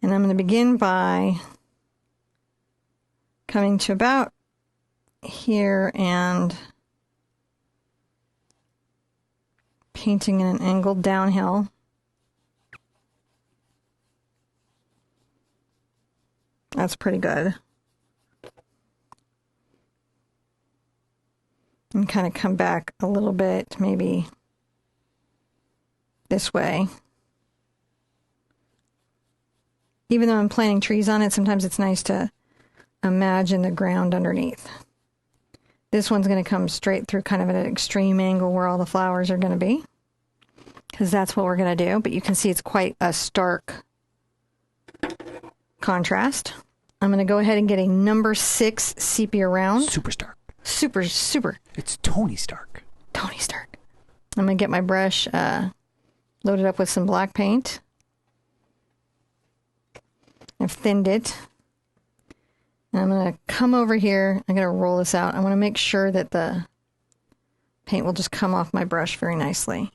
And I'm going to begin by coming to about here and painting in an angled downhill. That's pretty good. And kind of come back a little bit, maybe this way. even though I'm planting trees on it, sometimes it's nice to imagine the ground underneath. This one's going to come straight through kind of at an extreme angle where all the flowers are going to be, because that's what we're going to do. But you can see it's quite a stark contrast. I'm going to go ahead and get a number 6 sepia round. Super Stark. Super. It's Tony Stark. Tony Stark. I'm going to get my brush loaded up with some black paint. I've thinned it. And I'm going to come over here. I'm going to roll this out. I want to make sure that the paint will just come off my brush very nicely.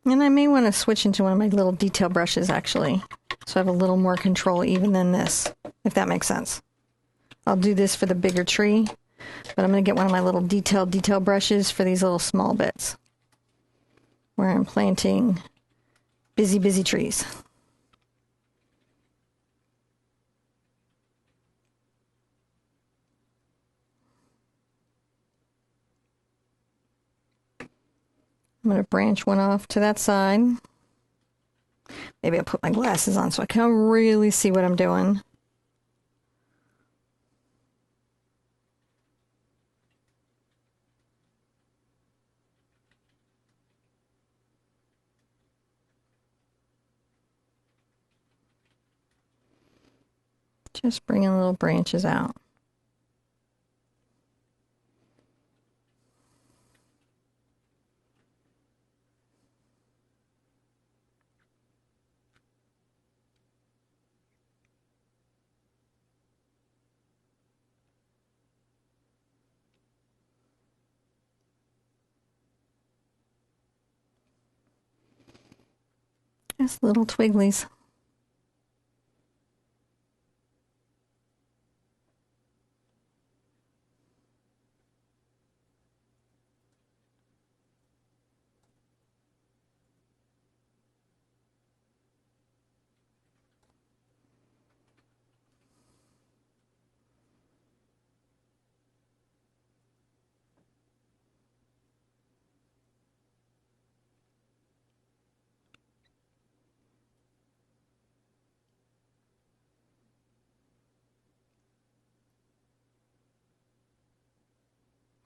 And I may want to switch into one of my little detail brushes, actually, so I have a little more control even than this, if that makes sense. I'll do this for the bigger tree, but I'm going to get one of my little detail brushes for these little small bits, where I'm planting busy trees. I'm going to branch one off to that side. Maybe I'll put my glasses on so I can really see what I'm doing. Just bringing little branches out. Just little twigglies.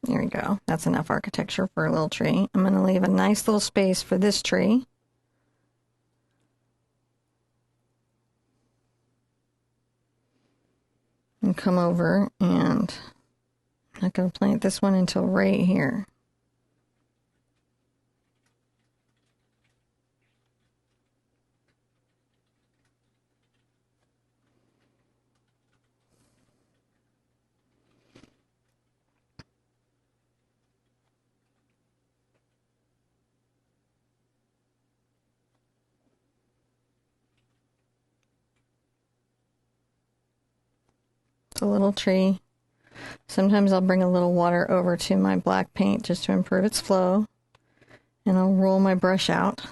There we go. That's enough architecture for a little tree. I'm going to leave a nice little space for this tree. And come over, and I'm not going to plant this one until right here. It's a little tree. Sometimes I'll bring a little water over to my black paint just to improve its flow. And I'll roll my brush out.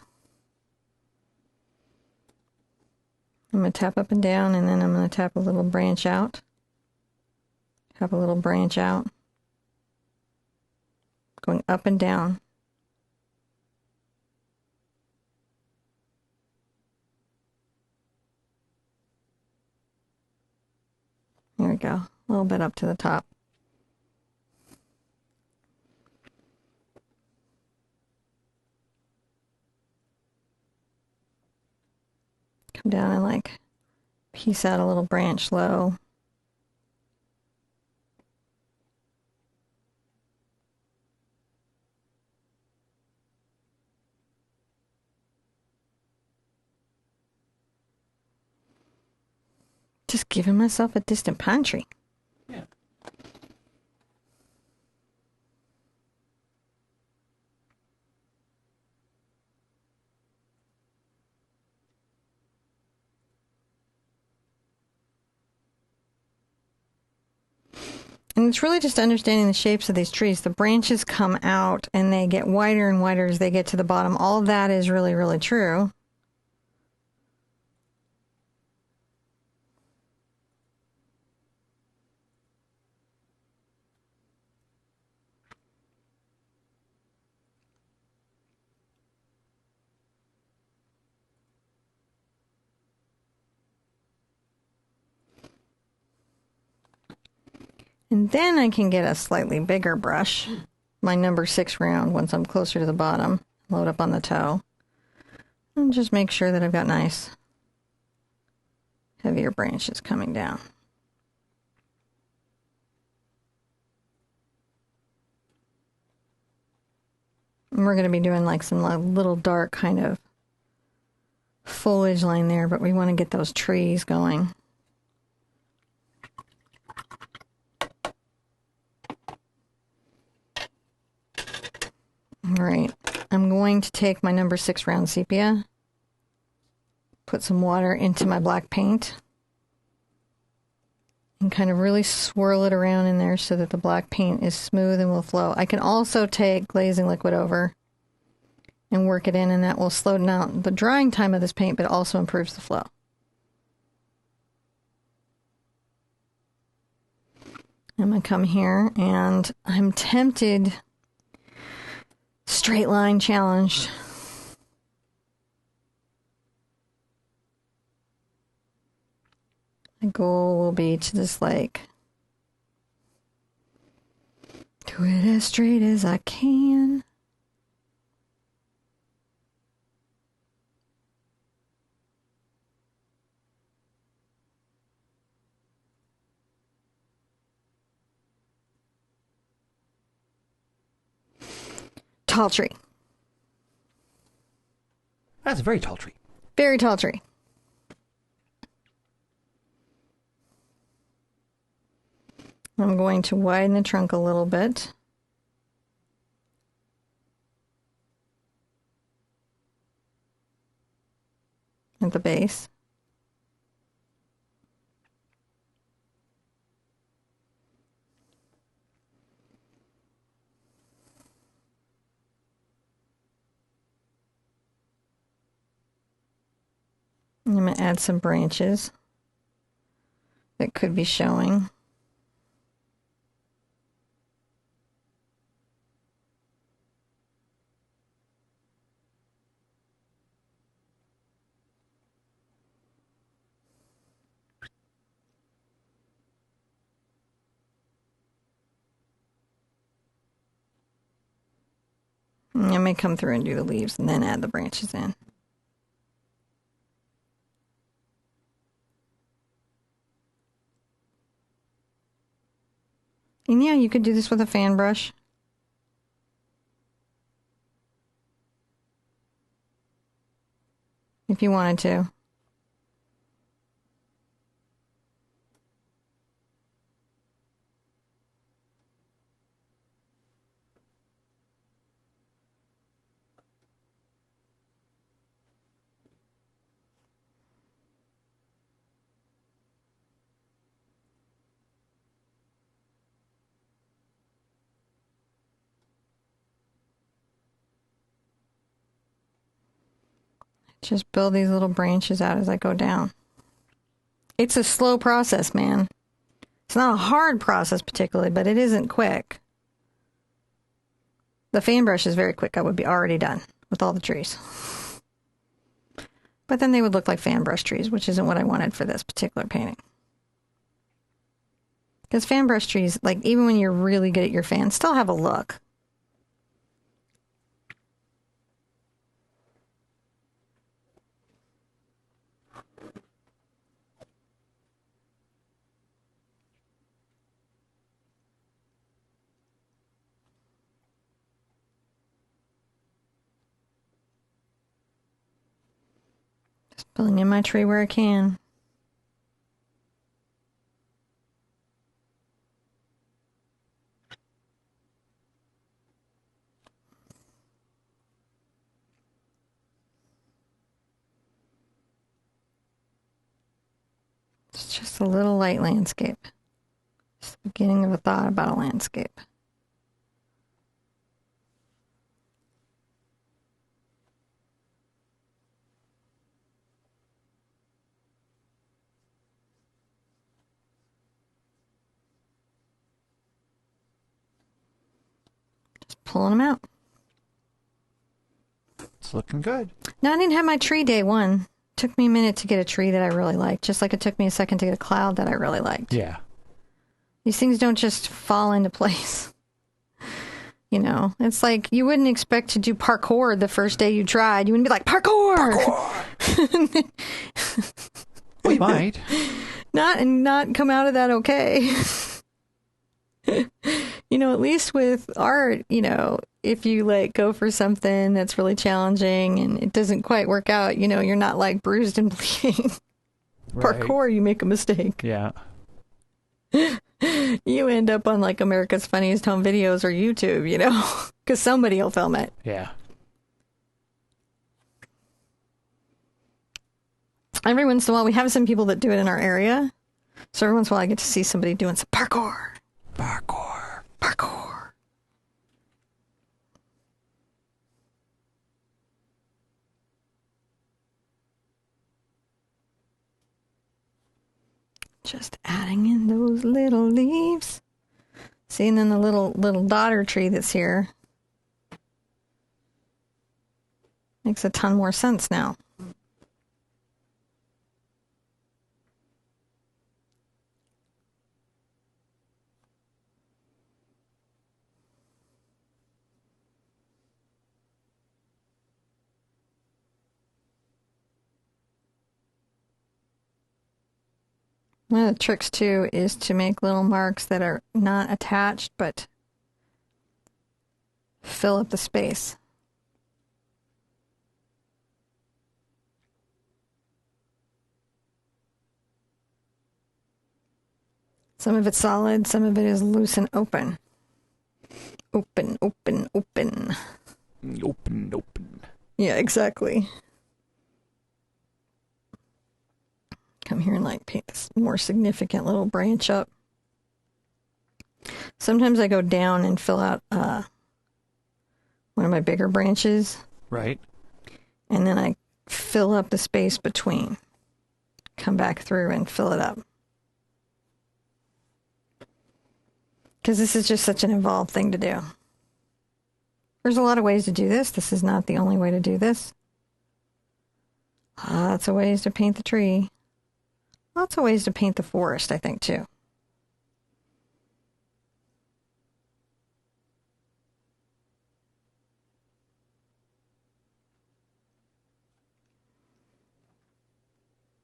I'm going to tap up and down, and then I'm going to tap a little branch out. Tap a little branch out. Going up and down. There we go. A little bit up to the top. Come down and like piece out a little branch low. Just giving myself a distant pine tree. Yeah. And it's really just understanding the shapes of these trees. The branches come out and they get wider and wider as they get to the bottom. All of that is really, really true. And then I can get a slightly bigger brush, my number 6 round, once I'm closer to the bottom, load up on the toe, and just make sure that I've got nice, heavier branches coming down. And we're going to be doing like some little dark kind of foliage line there, but we want to get those trees going. All right, I'm going to take my number 6 round sepia, put some water into my black paint, and kind of really swirl it around in there so that the black paint is smooth and will flow. I can also take glazing liquid over and work it in, and that will slow down the drying time of this paint, but also improves the flow. I'm going to come here, and I'm tempted... Straight line challenge. My goal will be to just like do it as straight as I can. Tall tree. That's a very tall tree. Very tall tree. I'm going to widen the trunk a little bit. At the base. I'm going to add some branches that could be showing. I may come through and do the leaves and then add the branches in. And yeah, you could do this with a fan brush. If you wanted to. Just build these little branches out as I go down. It's a slow process, man. It's not a hard process particularly, but it isn't quick. The fan brush is very quick. I would be already done with all the trees. But then they would look like fan brush trees, which isn't what I wanted for this particular painting. Because fan brush trees, like even when you're really good at your fan, still have a look. Filling in my tree where I can. It's just a little light landscape. Just the beginning of a thought about a landscape. Just pulling them out. It's looking good. No, I didn't have my tree day one. Took me a minute to get a tree that I really liked, just like it took me a second to get a cloud that I really liked. Yeah. These things don't just fall into place. You know, it's like you wouldn't expect to do parkour the first day you tried. You wouldn't be like, parkour! We might. Not come out of that okay. You know, at least with art, you know, if you like go for something that's really challenging and it doesn't quite work out, you know, you're not like bruised and bleeding. Right. Parkour, you make a mistake. Yeah. You end up on like America's Funniest Home Videos or YouTube, you know, because somebody will film it. Yeah. Every once in a while, we have some people that do it in our area. So every once in a while, I get to see somebody doing some parkour. Parkour. Parkour. Just adding in those little leaves. See, and then the little daughter tree that's here makes a ton more sense now. One of the tricks, too, is to make little marks that are not attached, but fill up the space. Some of it's solid, some of it is loose and open. Open, open, open. Open, open. Yeah, exactly. Come here and like paint this more significant little branch up. Sometimes I go down and fill out one of my bigger branches. Right. And then I fill up the space between. Come back through and fill it up. Because this is just such an involved thing to do. There's a lot of ways to do this. This is not the only way to do this. Lots of ways to paint the tree. Lots of ways to paint the forest, I think, too.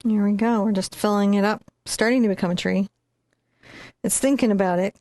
Here we go. We're just filling it up, starting to become a tree. It's thinking about it.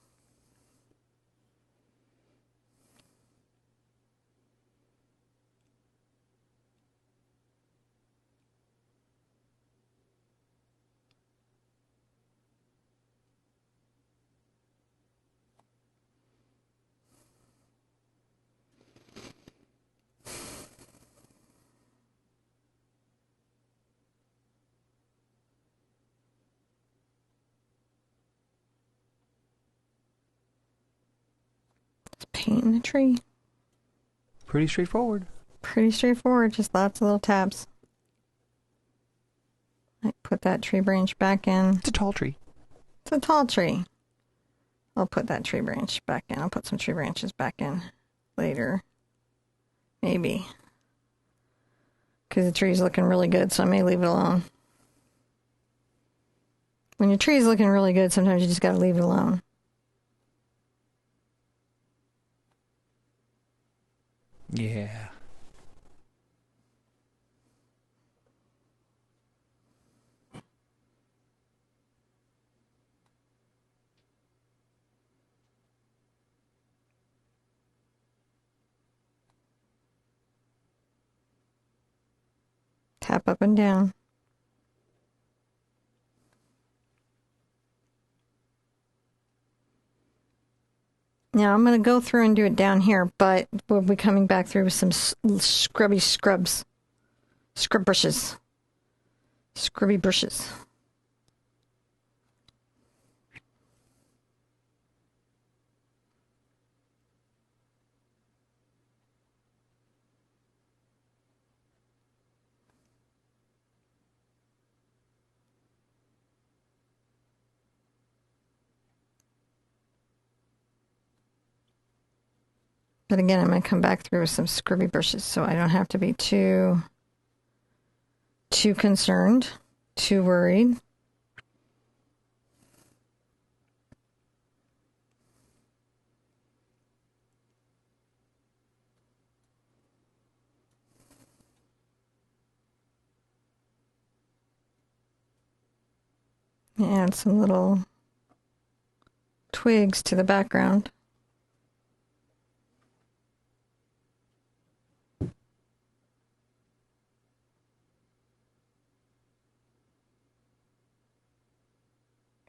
Painting the tree. Pretty straightforward. Pretty straightforward, just lots of little tabs. I put that tree branch back in. It's a tall tree. It's a tall tree. I'll put that tree branch back in. I'll put some tree branches back in later. Maybe. Because the tree's looking really good, so I may leave it alone. When your tree's looking really good, sometimes you just gotta leave it alone. Yeah. Tap up and down. Now I'm going to go through and do it down here, but we'll be coming back through with some scrub brushes. Scrubby brushes. But again, I'm going to come back through with some scrubby brushes so I don't have to be too concerned, too worried. Add some little twigs to the background.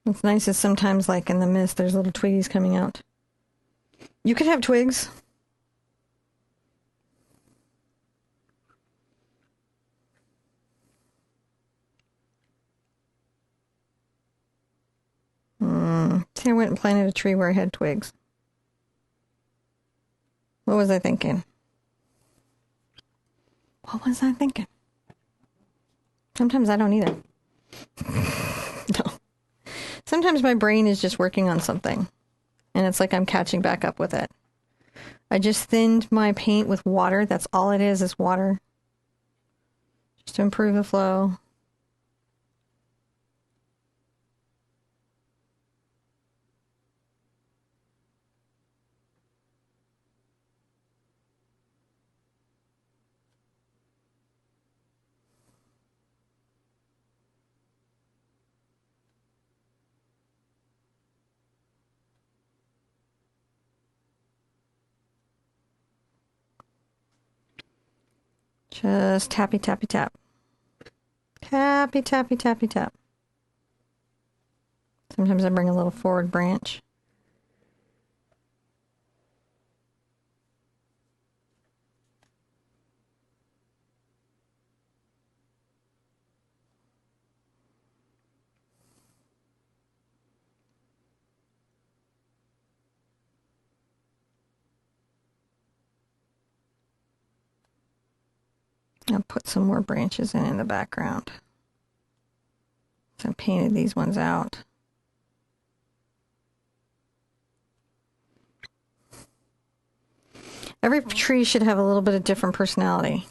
What's nice is sometimes, like in the mist, there's little twiggies coming out. You could have twigs. See, I went and planted a tree where I had twigs. What was I thinking? What was I thinking? Sometimes I don't either. No. Sometimes my brain is just working on something, and it's like I'm catching back up with it. I just thinned my paint with water. That's all it is water. Just to improve the flow. Just tappy, tappy, tap. Tappy, tappy, tappy, tap. Sometimes I bring a little forward branch. I'll put some more branches in the background. So I painted these ones out. Every tree should have a little bit of different personality.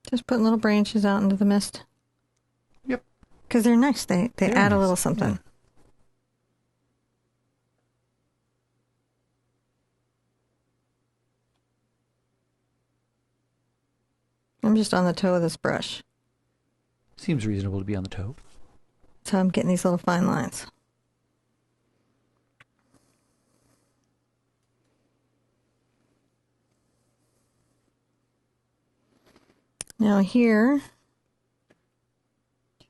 Just putting little branches out into the mist. Yep. Because they're nice. They add nice. A little something. Yeah. I'm just on the toe of this brush. Seems reasonable to be on the toe. So I'm getting these little fine lines. Now here,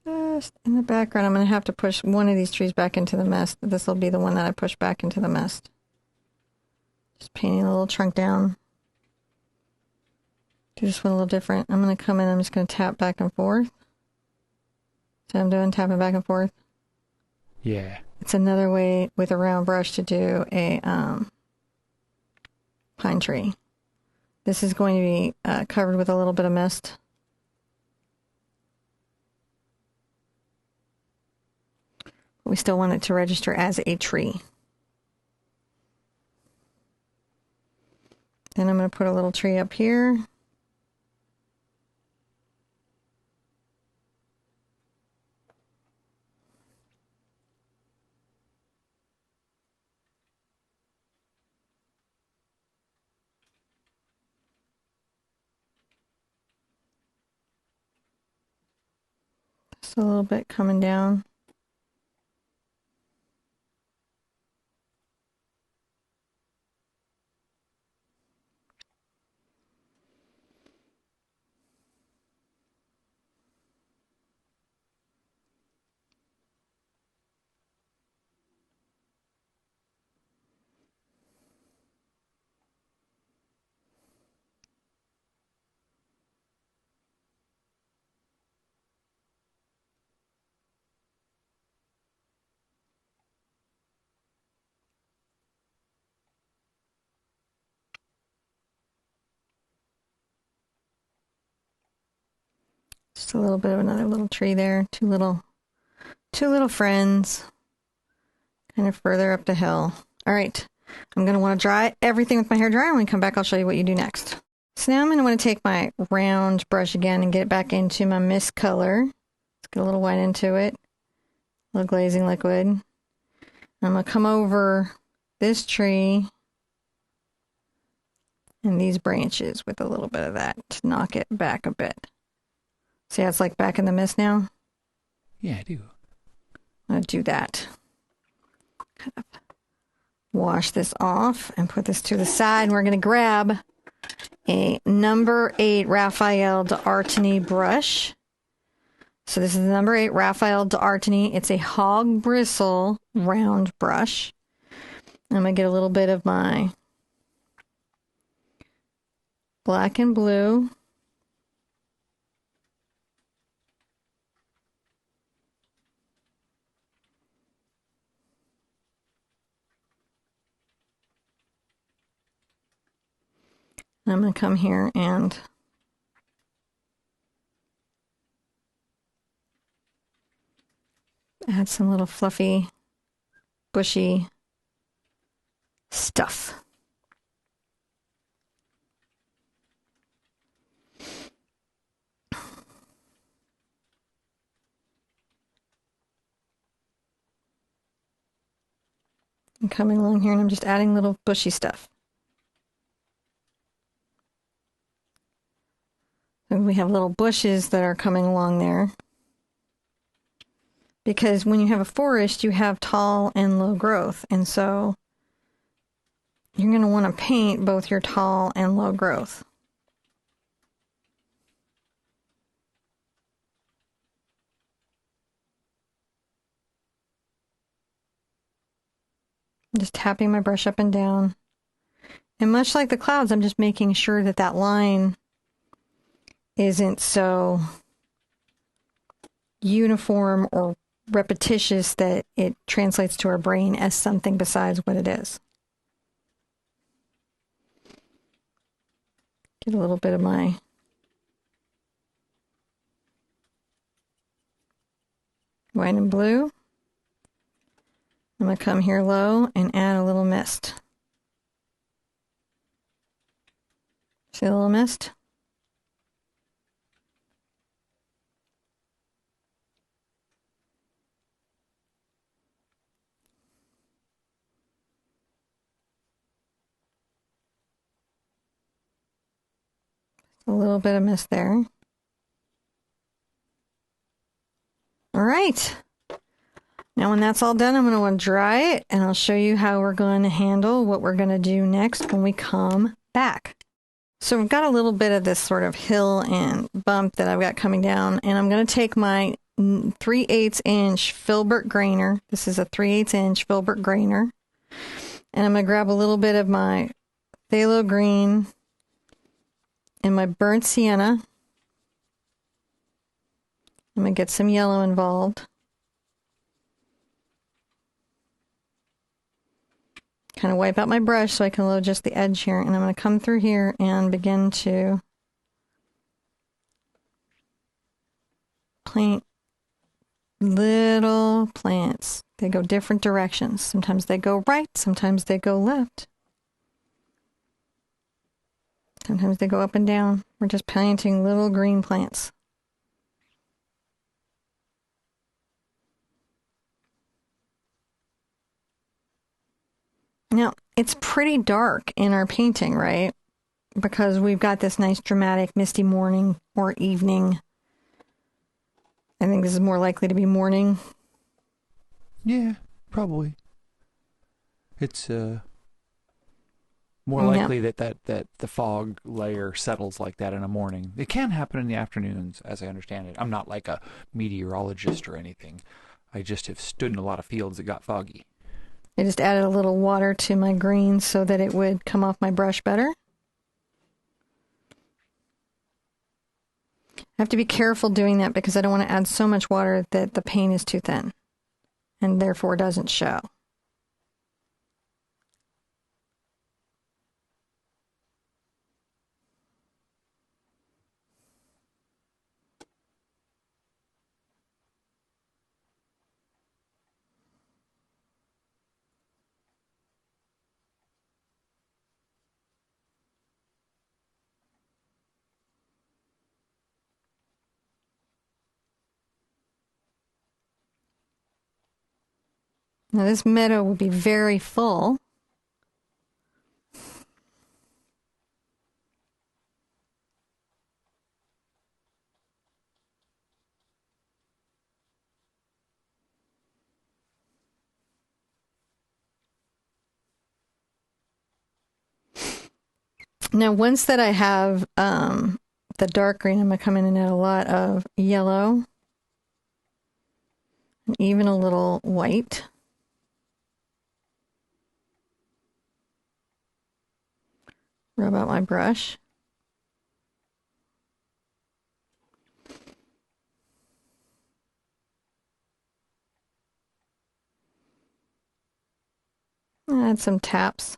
just in the background, I'm going to have to push one of these trees back into the mist. This will be the one that I push back into the mist. Just painting a little trunk down. Do this one a little different. I'm going to come in, I'm just going to tap back and forth. So I'm doing tapping back and forth. Yeah. It's another way with a round brush to do a pine tree. This is going to be covered with a little bit of mist. We still want it to register as a tree. Then I'm going to put a little tree up here. Just a little bit coming down. Just a little bit of another little tree there. Two little friends. Kind of further up the hill. All right. I'm going to want to dry everything with my hair dryer. When we come back, I'll show you what you do next. So now I'm going to want to take my round brush again and get it back into my mist color. Let's get a little white into it. A little glazing liquid. I'm going to come over this tree and these branches with a little bit of that to knock it back a bit. See how it's like back in the mist now? Yeah, I do. I'm going to do that. Kind of wash this off and put this to the side. And we're going to grab a number 8 Raphael d'Artagnan brush. So this is the number 8 Raphael d'Artagnan. It's a hog bristle round brush. I'm going to get a little bit of my black and blue. I'm going to come here and add some little fluffy, bushy stuff. I'm coming along here and I'm just adding little bushy stuff. And we have little bushes that are coming along there. Because when you have a forest, you have tall and low growth. And so you're going to want to paint both your tall and low growth. I'm just tapping my brush up and down. And much like the clouds, I'm just making sure that that line isn't so uniform or repetitious that it translates to our brain as something besides what it is. Get a little bit of my white and blue. I'm going to come here low and add a little mist. See the little mist? A little bit of mist there. All right. Now when that's all done, I'm going to want to dry it, and I'll show you how we're going to handle what we're going to do next when we come back. So we've got a little bit of this sort of hill and bump that I've got coming down, and I'm going to take my 3/8 inch filbert grainer. This is a 3/8 inch filbert grainer. And I'm going to grab a little bit of my phthalo green and my burnt sienna. I'm going to get some yellow involved. Kind of wipe out my brush so I can load just the edge here. And I'm going to come through here and begin to plant little plants. They go different directions. Sometimes they go right, sometimes they go left. Sometimes they go up and down. We're just planting little green plants. Now, it's pretty dark in our painting, right? Because we've got this nice dramatic misty morning or evening. I think this is more likely to be morning. Yeah, probably. It's more likely that the fog layer settles like that in the morning. It can happen in the afternoons, as I understand it. I'm not like a meteorologist or anything. I just have stood in a lot of fields that got foggy. I just added a little water to my green so that it would come off my brush better. I have to be careful doing that because I don't want to add so much water that the paint is too thin and therefore doesn't show. Now this meadow will be very full. Now, once that I have the dark green, I'm going to come in and add a lot of yellow and even a little white. Rub out my brush. Add some taps.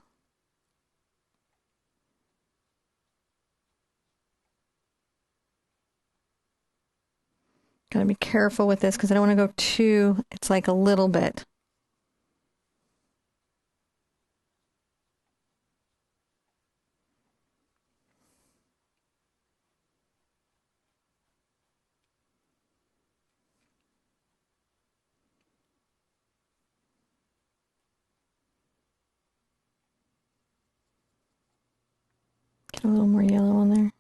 Gotta be careful with this because I don't want to go too, it's like a little bit. Get a little more yellow on there.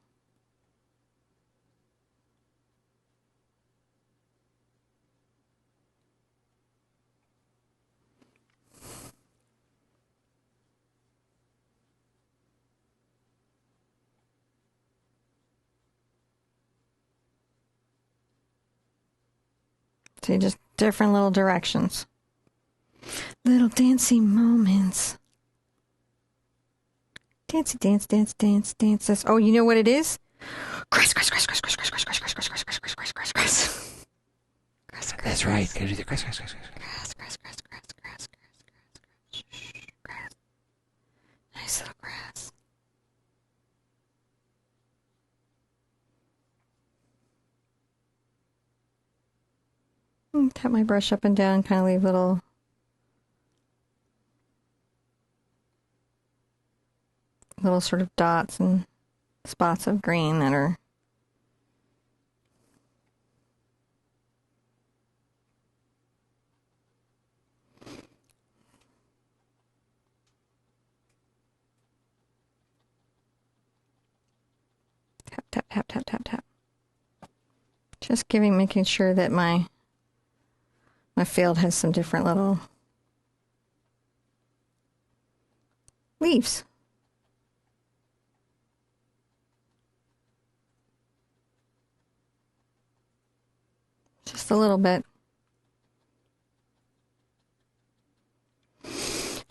See, just different little directions. Little dancey moments. Dancey, dance, dance, dance, dance. Oh, you know what it is? Grass, grass, grass, grass, grass, grass, grass, grass, grass, grass, grass, grass, grass, grass, grass. Grass, grass. That's right. Gotta do the grass, grass, grass, grass. Grass, grass, grass, grass, grass, grass, grass. Nice little grass. Tap my brush up and down, kind of leave little sort of dots and spots of green that are tap, tap, tap, tap, tap, tap. Just making sure that my field has some different little leaves. Just a little bit.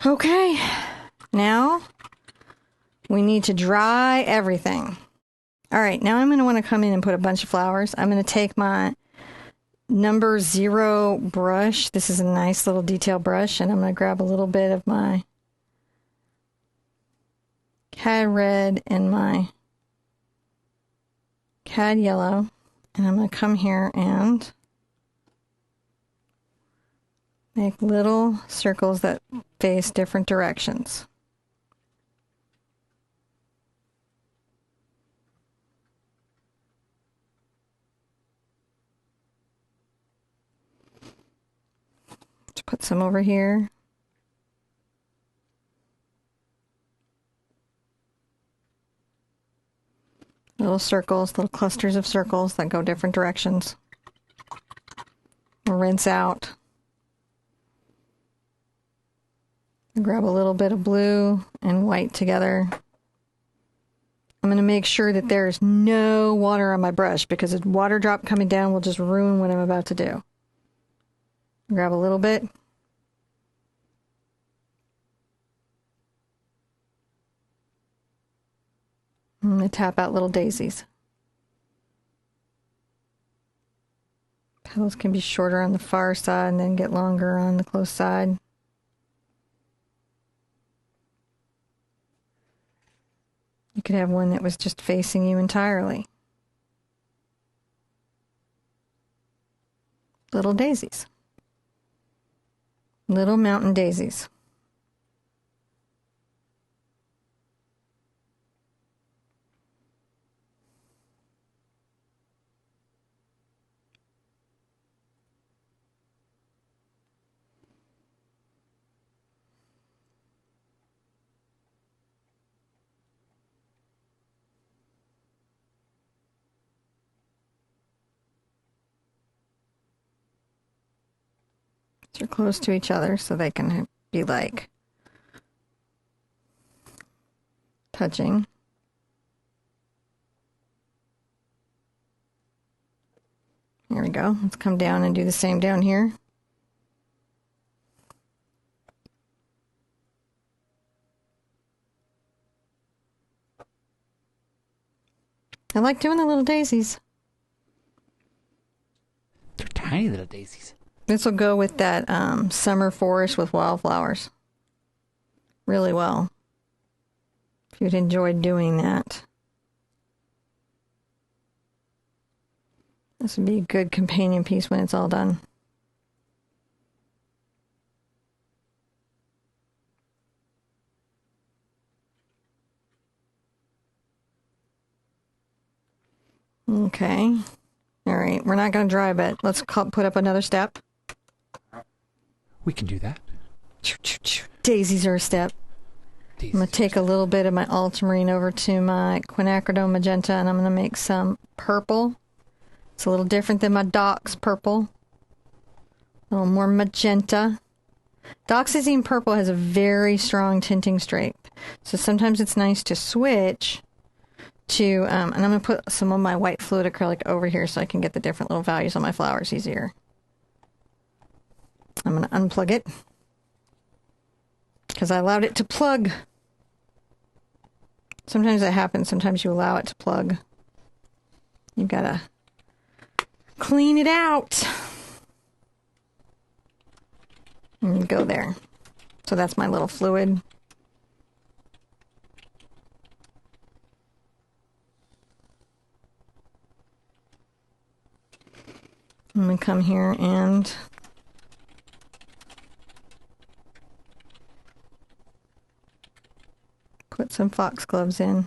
Okay, now we need to dry everything. All right, now I'm going to want to come in and put a bunch of flowers. I'm going to take my number 0 brush. This is a nice little detail brush, and I'm going to grab a little bit of my cad red and my cad yellow, and I'm going to come here and make little circles that face different directions. Let's put some over here. Little circles, little clusters of circles that go different directions. We'll rinse out. Grab a little bit of blue and white together. I'm going to make sure that there's no water on my brush because a water drop coming down will just ruin what I'm about to do. Grab a little bit. I'm going to tap out little daisies. Petals can be shorter on the far side and then get longer on the close side. You could have one that was just facing you entirely. Little daisies. Little mountain daisies. They're close to each other so they can be like touching. There we go. Let's come down and do the same down here. I like doing the little daisies. They're tiny little daisies. This will go with that summer forest with wildflowers really well. If you'd enjoyed doing that. This would be a good companion piece when it's all done. Okay. All right. We're not going to dry, but let's put up another step. We can do that. Daisies are a step. Daisies. I'm going to take a little bit of my ultramarine over to my quinacridone magenta, and I'm going to make some purple. It's a little different than my Doc's purple. A little more magenta. Doxazine purple has a very strong tinting strength. So sometimes it's nice to switch to, and I'm going to put some of my white fluid acrylic over here so I can get the different little values on my flowers easier. I'm going to unplug it because I allowed it to plug. Sometimes that happens. Sometimes you allow it to plug. You've got to clean it out. And go there. So that's my little fluid. I'm going to come here and put some foxgloves in.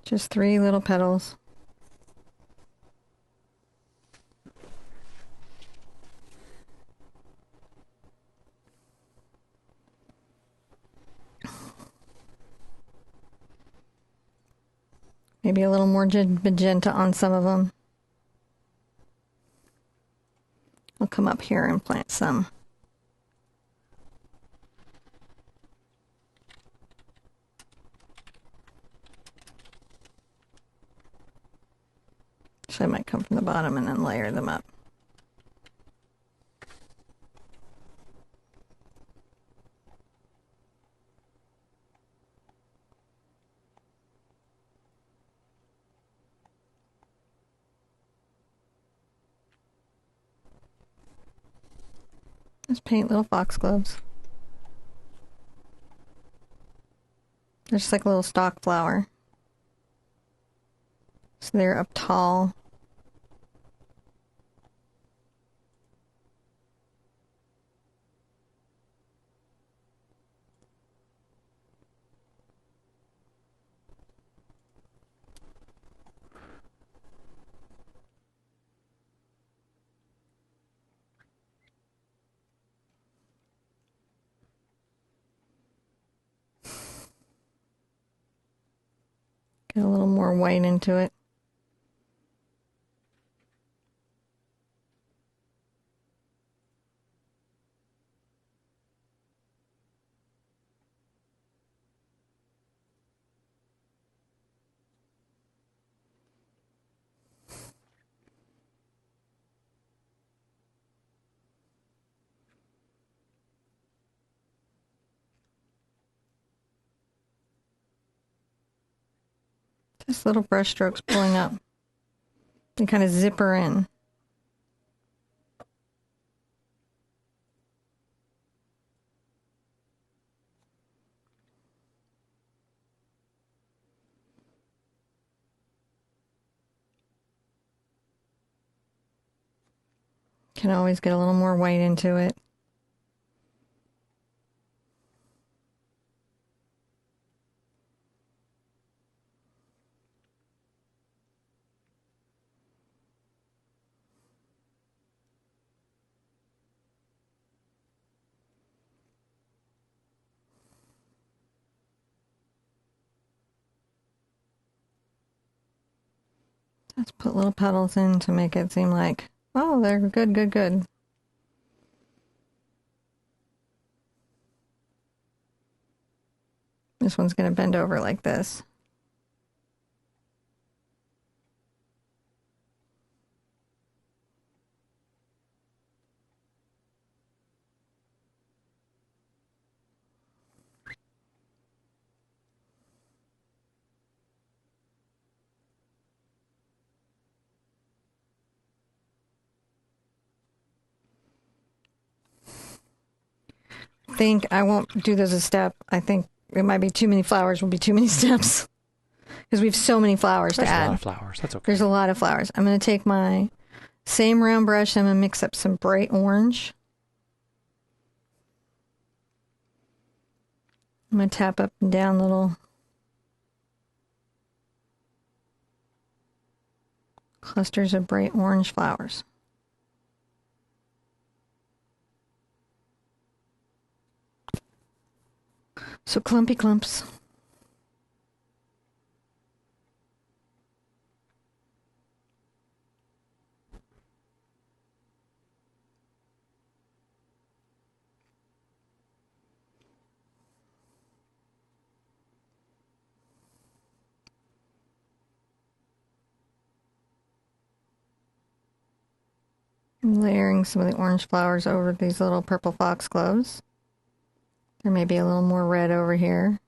Just 3 little petals. Maybe a little more magenta on some of them. I'll come up here and plant some. So I might come from the bottom and then layer them up. Just paint little foxgloves. They're just like a little stalk flower. So they're up tall. Get a little more white into it. Just little brush strokes pulling up and kind of zip her in. Can always get a little more white into it. Just put little petals in to make it seem like, oh, they're good, good, good. This one's going to bend over like this. I think I won't do this a step. I think it might be too many flowers, will be too many steps. Because we have so many flowers to add. There's a lot of flowers. That's okay. There's a lot of flowers. I'm going to take my same round brush. I'm going to mix up some bright orange. I'm going to tap up and down little clusters of bright orange flowers. So clumpy clumps. I'm layering some of the orange flowers over these little purple foxgloves. There may be a little more red over here.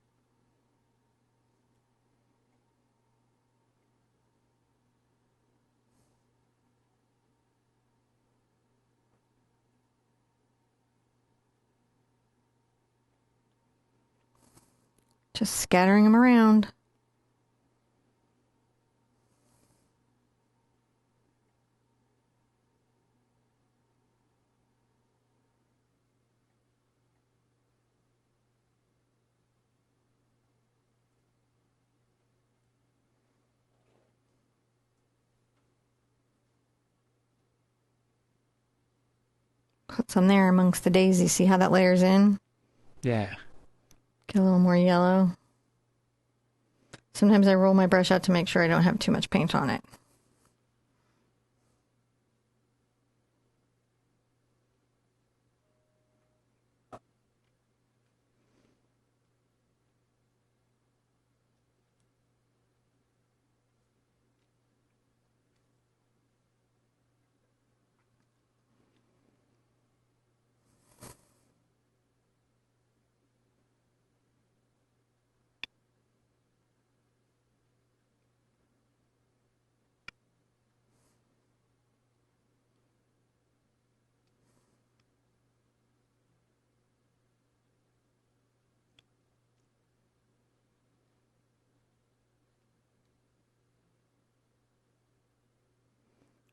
Just scattering them around. Put some there amongst the daisies. See how that layers in? Yeah. Get a little more yellow. Sometimes I roll my brush out to make sure I don't have too much paint on it.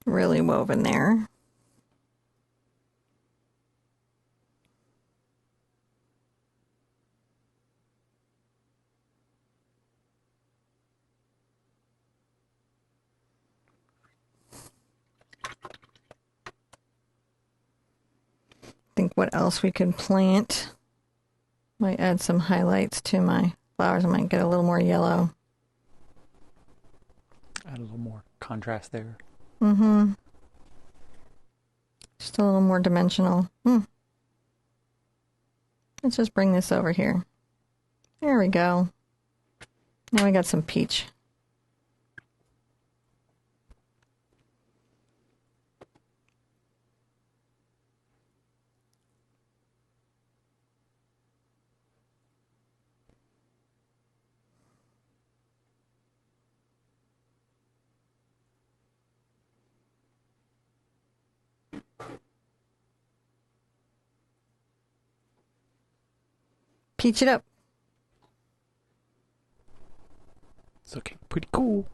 Really woven there. Think what else we could plant. Might add some highlights to my flowers. I might get a little more yellow. Add a little more contrast there. Mm-hmm. Just a little more dimensional. Let's just bring this over here. There we go. Now we got some peach. Peach it up. It's looking pretty cool.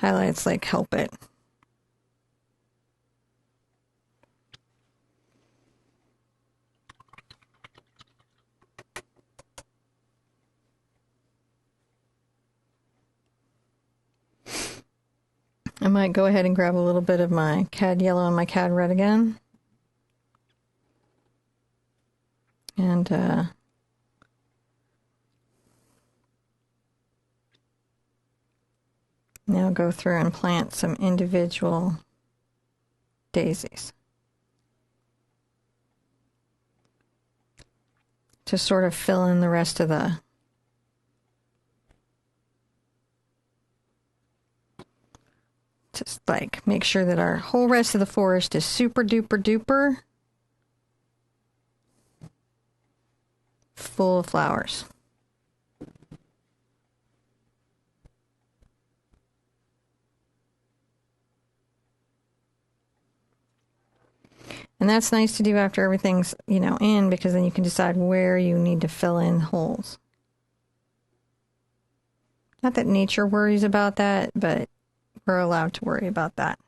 Highlights like help it. I might go ahead and grab a little bit of my cad yellow and my cad red again. And now go through and plant some individual daisies to sort of fill in the rest of the just like make sure that our whole rest of the forest is super duper duper full of flowers. And that's nice to do after everything's, you know, in, because then you can decide where you need to fill in holes. Not that nature worries about that, but we're allowed to worry about that.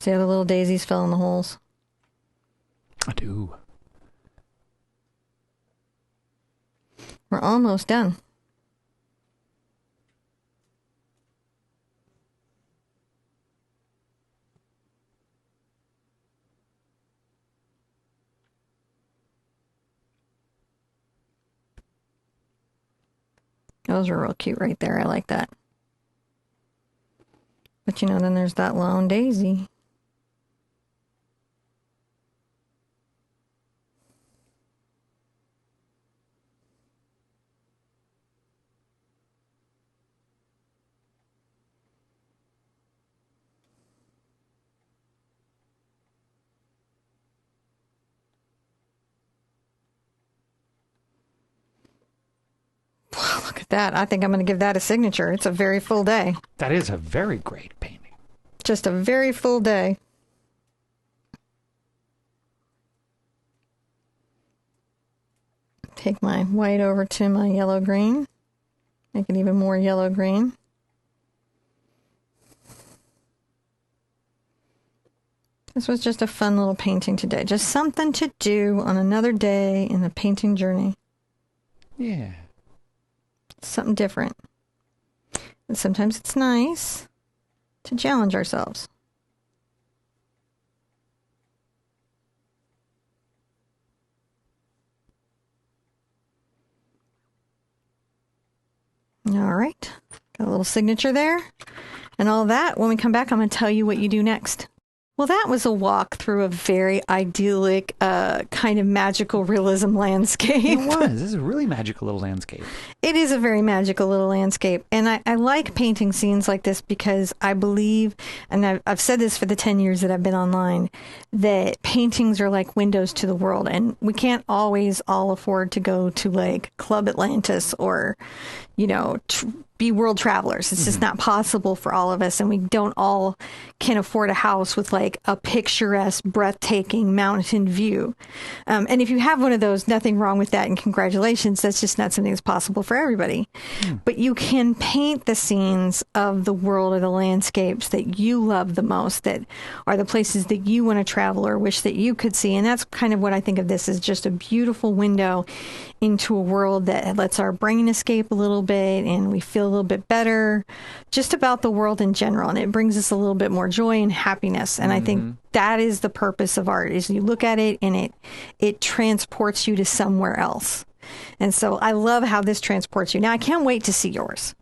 See how the little daisies fill in the holes? I do. We're almost done. Those are real cute right there. I like that. But you know, then there's that lone daisy. Wow, look at that. I think I'm going to give that a signature. It's a very full day. That is a very great painting. Just a very full day. Take my white over to my yellow green. Make it even more yellow green. This was just a fun little painting today. Just something to do on another day in the painting journey. Yeah. Something different. And sometimes it's nice to challenge ourselves. All right. Got a little signature there. And all that, when we come back, I'm going to tell you what you do next. Well, that was a walk through a very idyllic, kind of magical realism landscape. It was. This is a really magical little landscape. It is a very magical little landscape. And I like painting scenes like this because I believe, and I've said this for the 10 years that I've been online, that paintings are like windows to the world. And we can't always all afford to go to like Club Atlantis or, you know, be world travelers. It's just not possible for all of us. And we don't all can afford a house with like a picturesque, breathtaking mountain view. And if you have one of those, nothing wrong with that. And congratulations. That's just not something that's possible for everybody. But you can paint the scenes of the world or the landscapes that you love the most, that are the places that you want to travel or wish that you could see. And that's kind of what I think of this as, just a beautiful window into a world that lets our brain escape a little bit and we feel a little bit better just about the world in general. And it brings us a little bit more joy and happiness. And I think that is the purpose of art, is you look at it and it transports you to somewhere else. And so I love how this transports you. Now, I can't wait to see yours.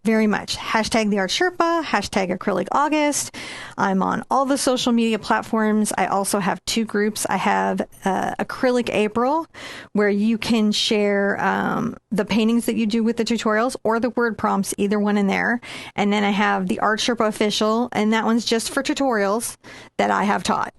Very much. Hashtag the Art Sherpa, hashtag Acrylic August. I'm on all the social media platforms. I also have two groups. I have Acrylic April, where you can share the paintings that you do with the tutorials or the word prompts, either one in there. And then I have the Art Sherpa Official, and that one's just for tutorials that I have taught.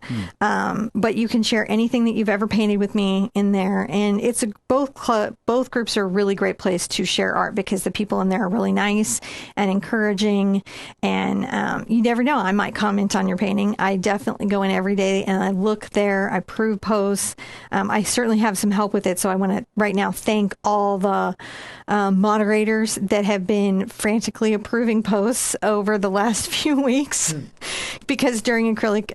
But you can share anything that you've ever painted with me in there. And it's both groups are a really great place to share art, because the people in there are really nice. nice and encouraging. And you never know, I might comment on your painting. I definitely go in every day and I look there. I approve posts. I certainly have some help with it. So I want to right now thank all the moderators that have been frantically approving posts over the last few weeks. Because during Acrylic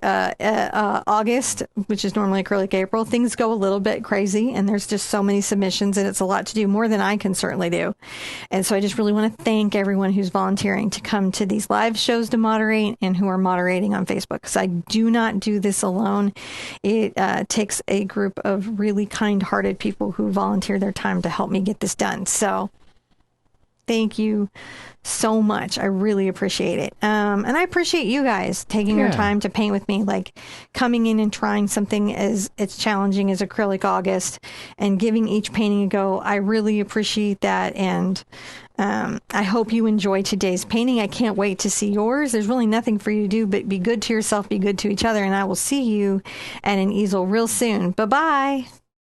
August, which is normally Acrylic April, things go a little bit crazy and there's just so many submissions and it's a lot to do, more than I can certainly do. And so I just really want to thank everyone who's volunteering to come to these live shows to moderate and who are moderating on Facebook, because I do not do this alone. It takes a group of really kind-hearted people who volunteer their time to help me get this done. So thank you so much. I really appreciate it. And I appreciate you guys taking your time to paint with me, like coming in and trying something as challenging as Acrylic August and giving each painting a go. I really appreciate that. And I hope you enjoy today's painting. I can't wait to see yours. There's really nothing for you to do but be good to yourself, be good to each other, and I will see you at an easel real soon. Bye-bye.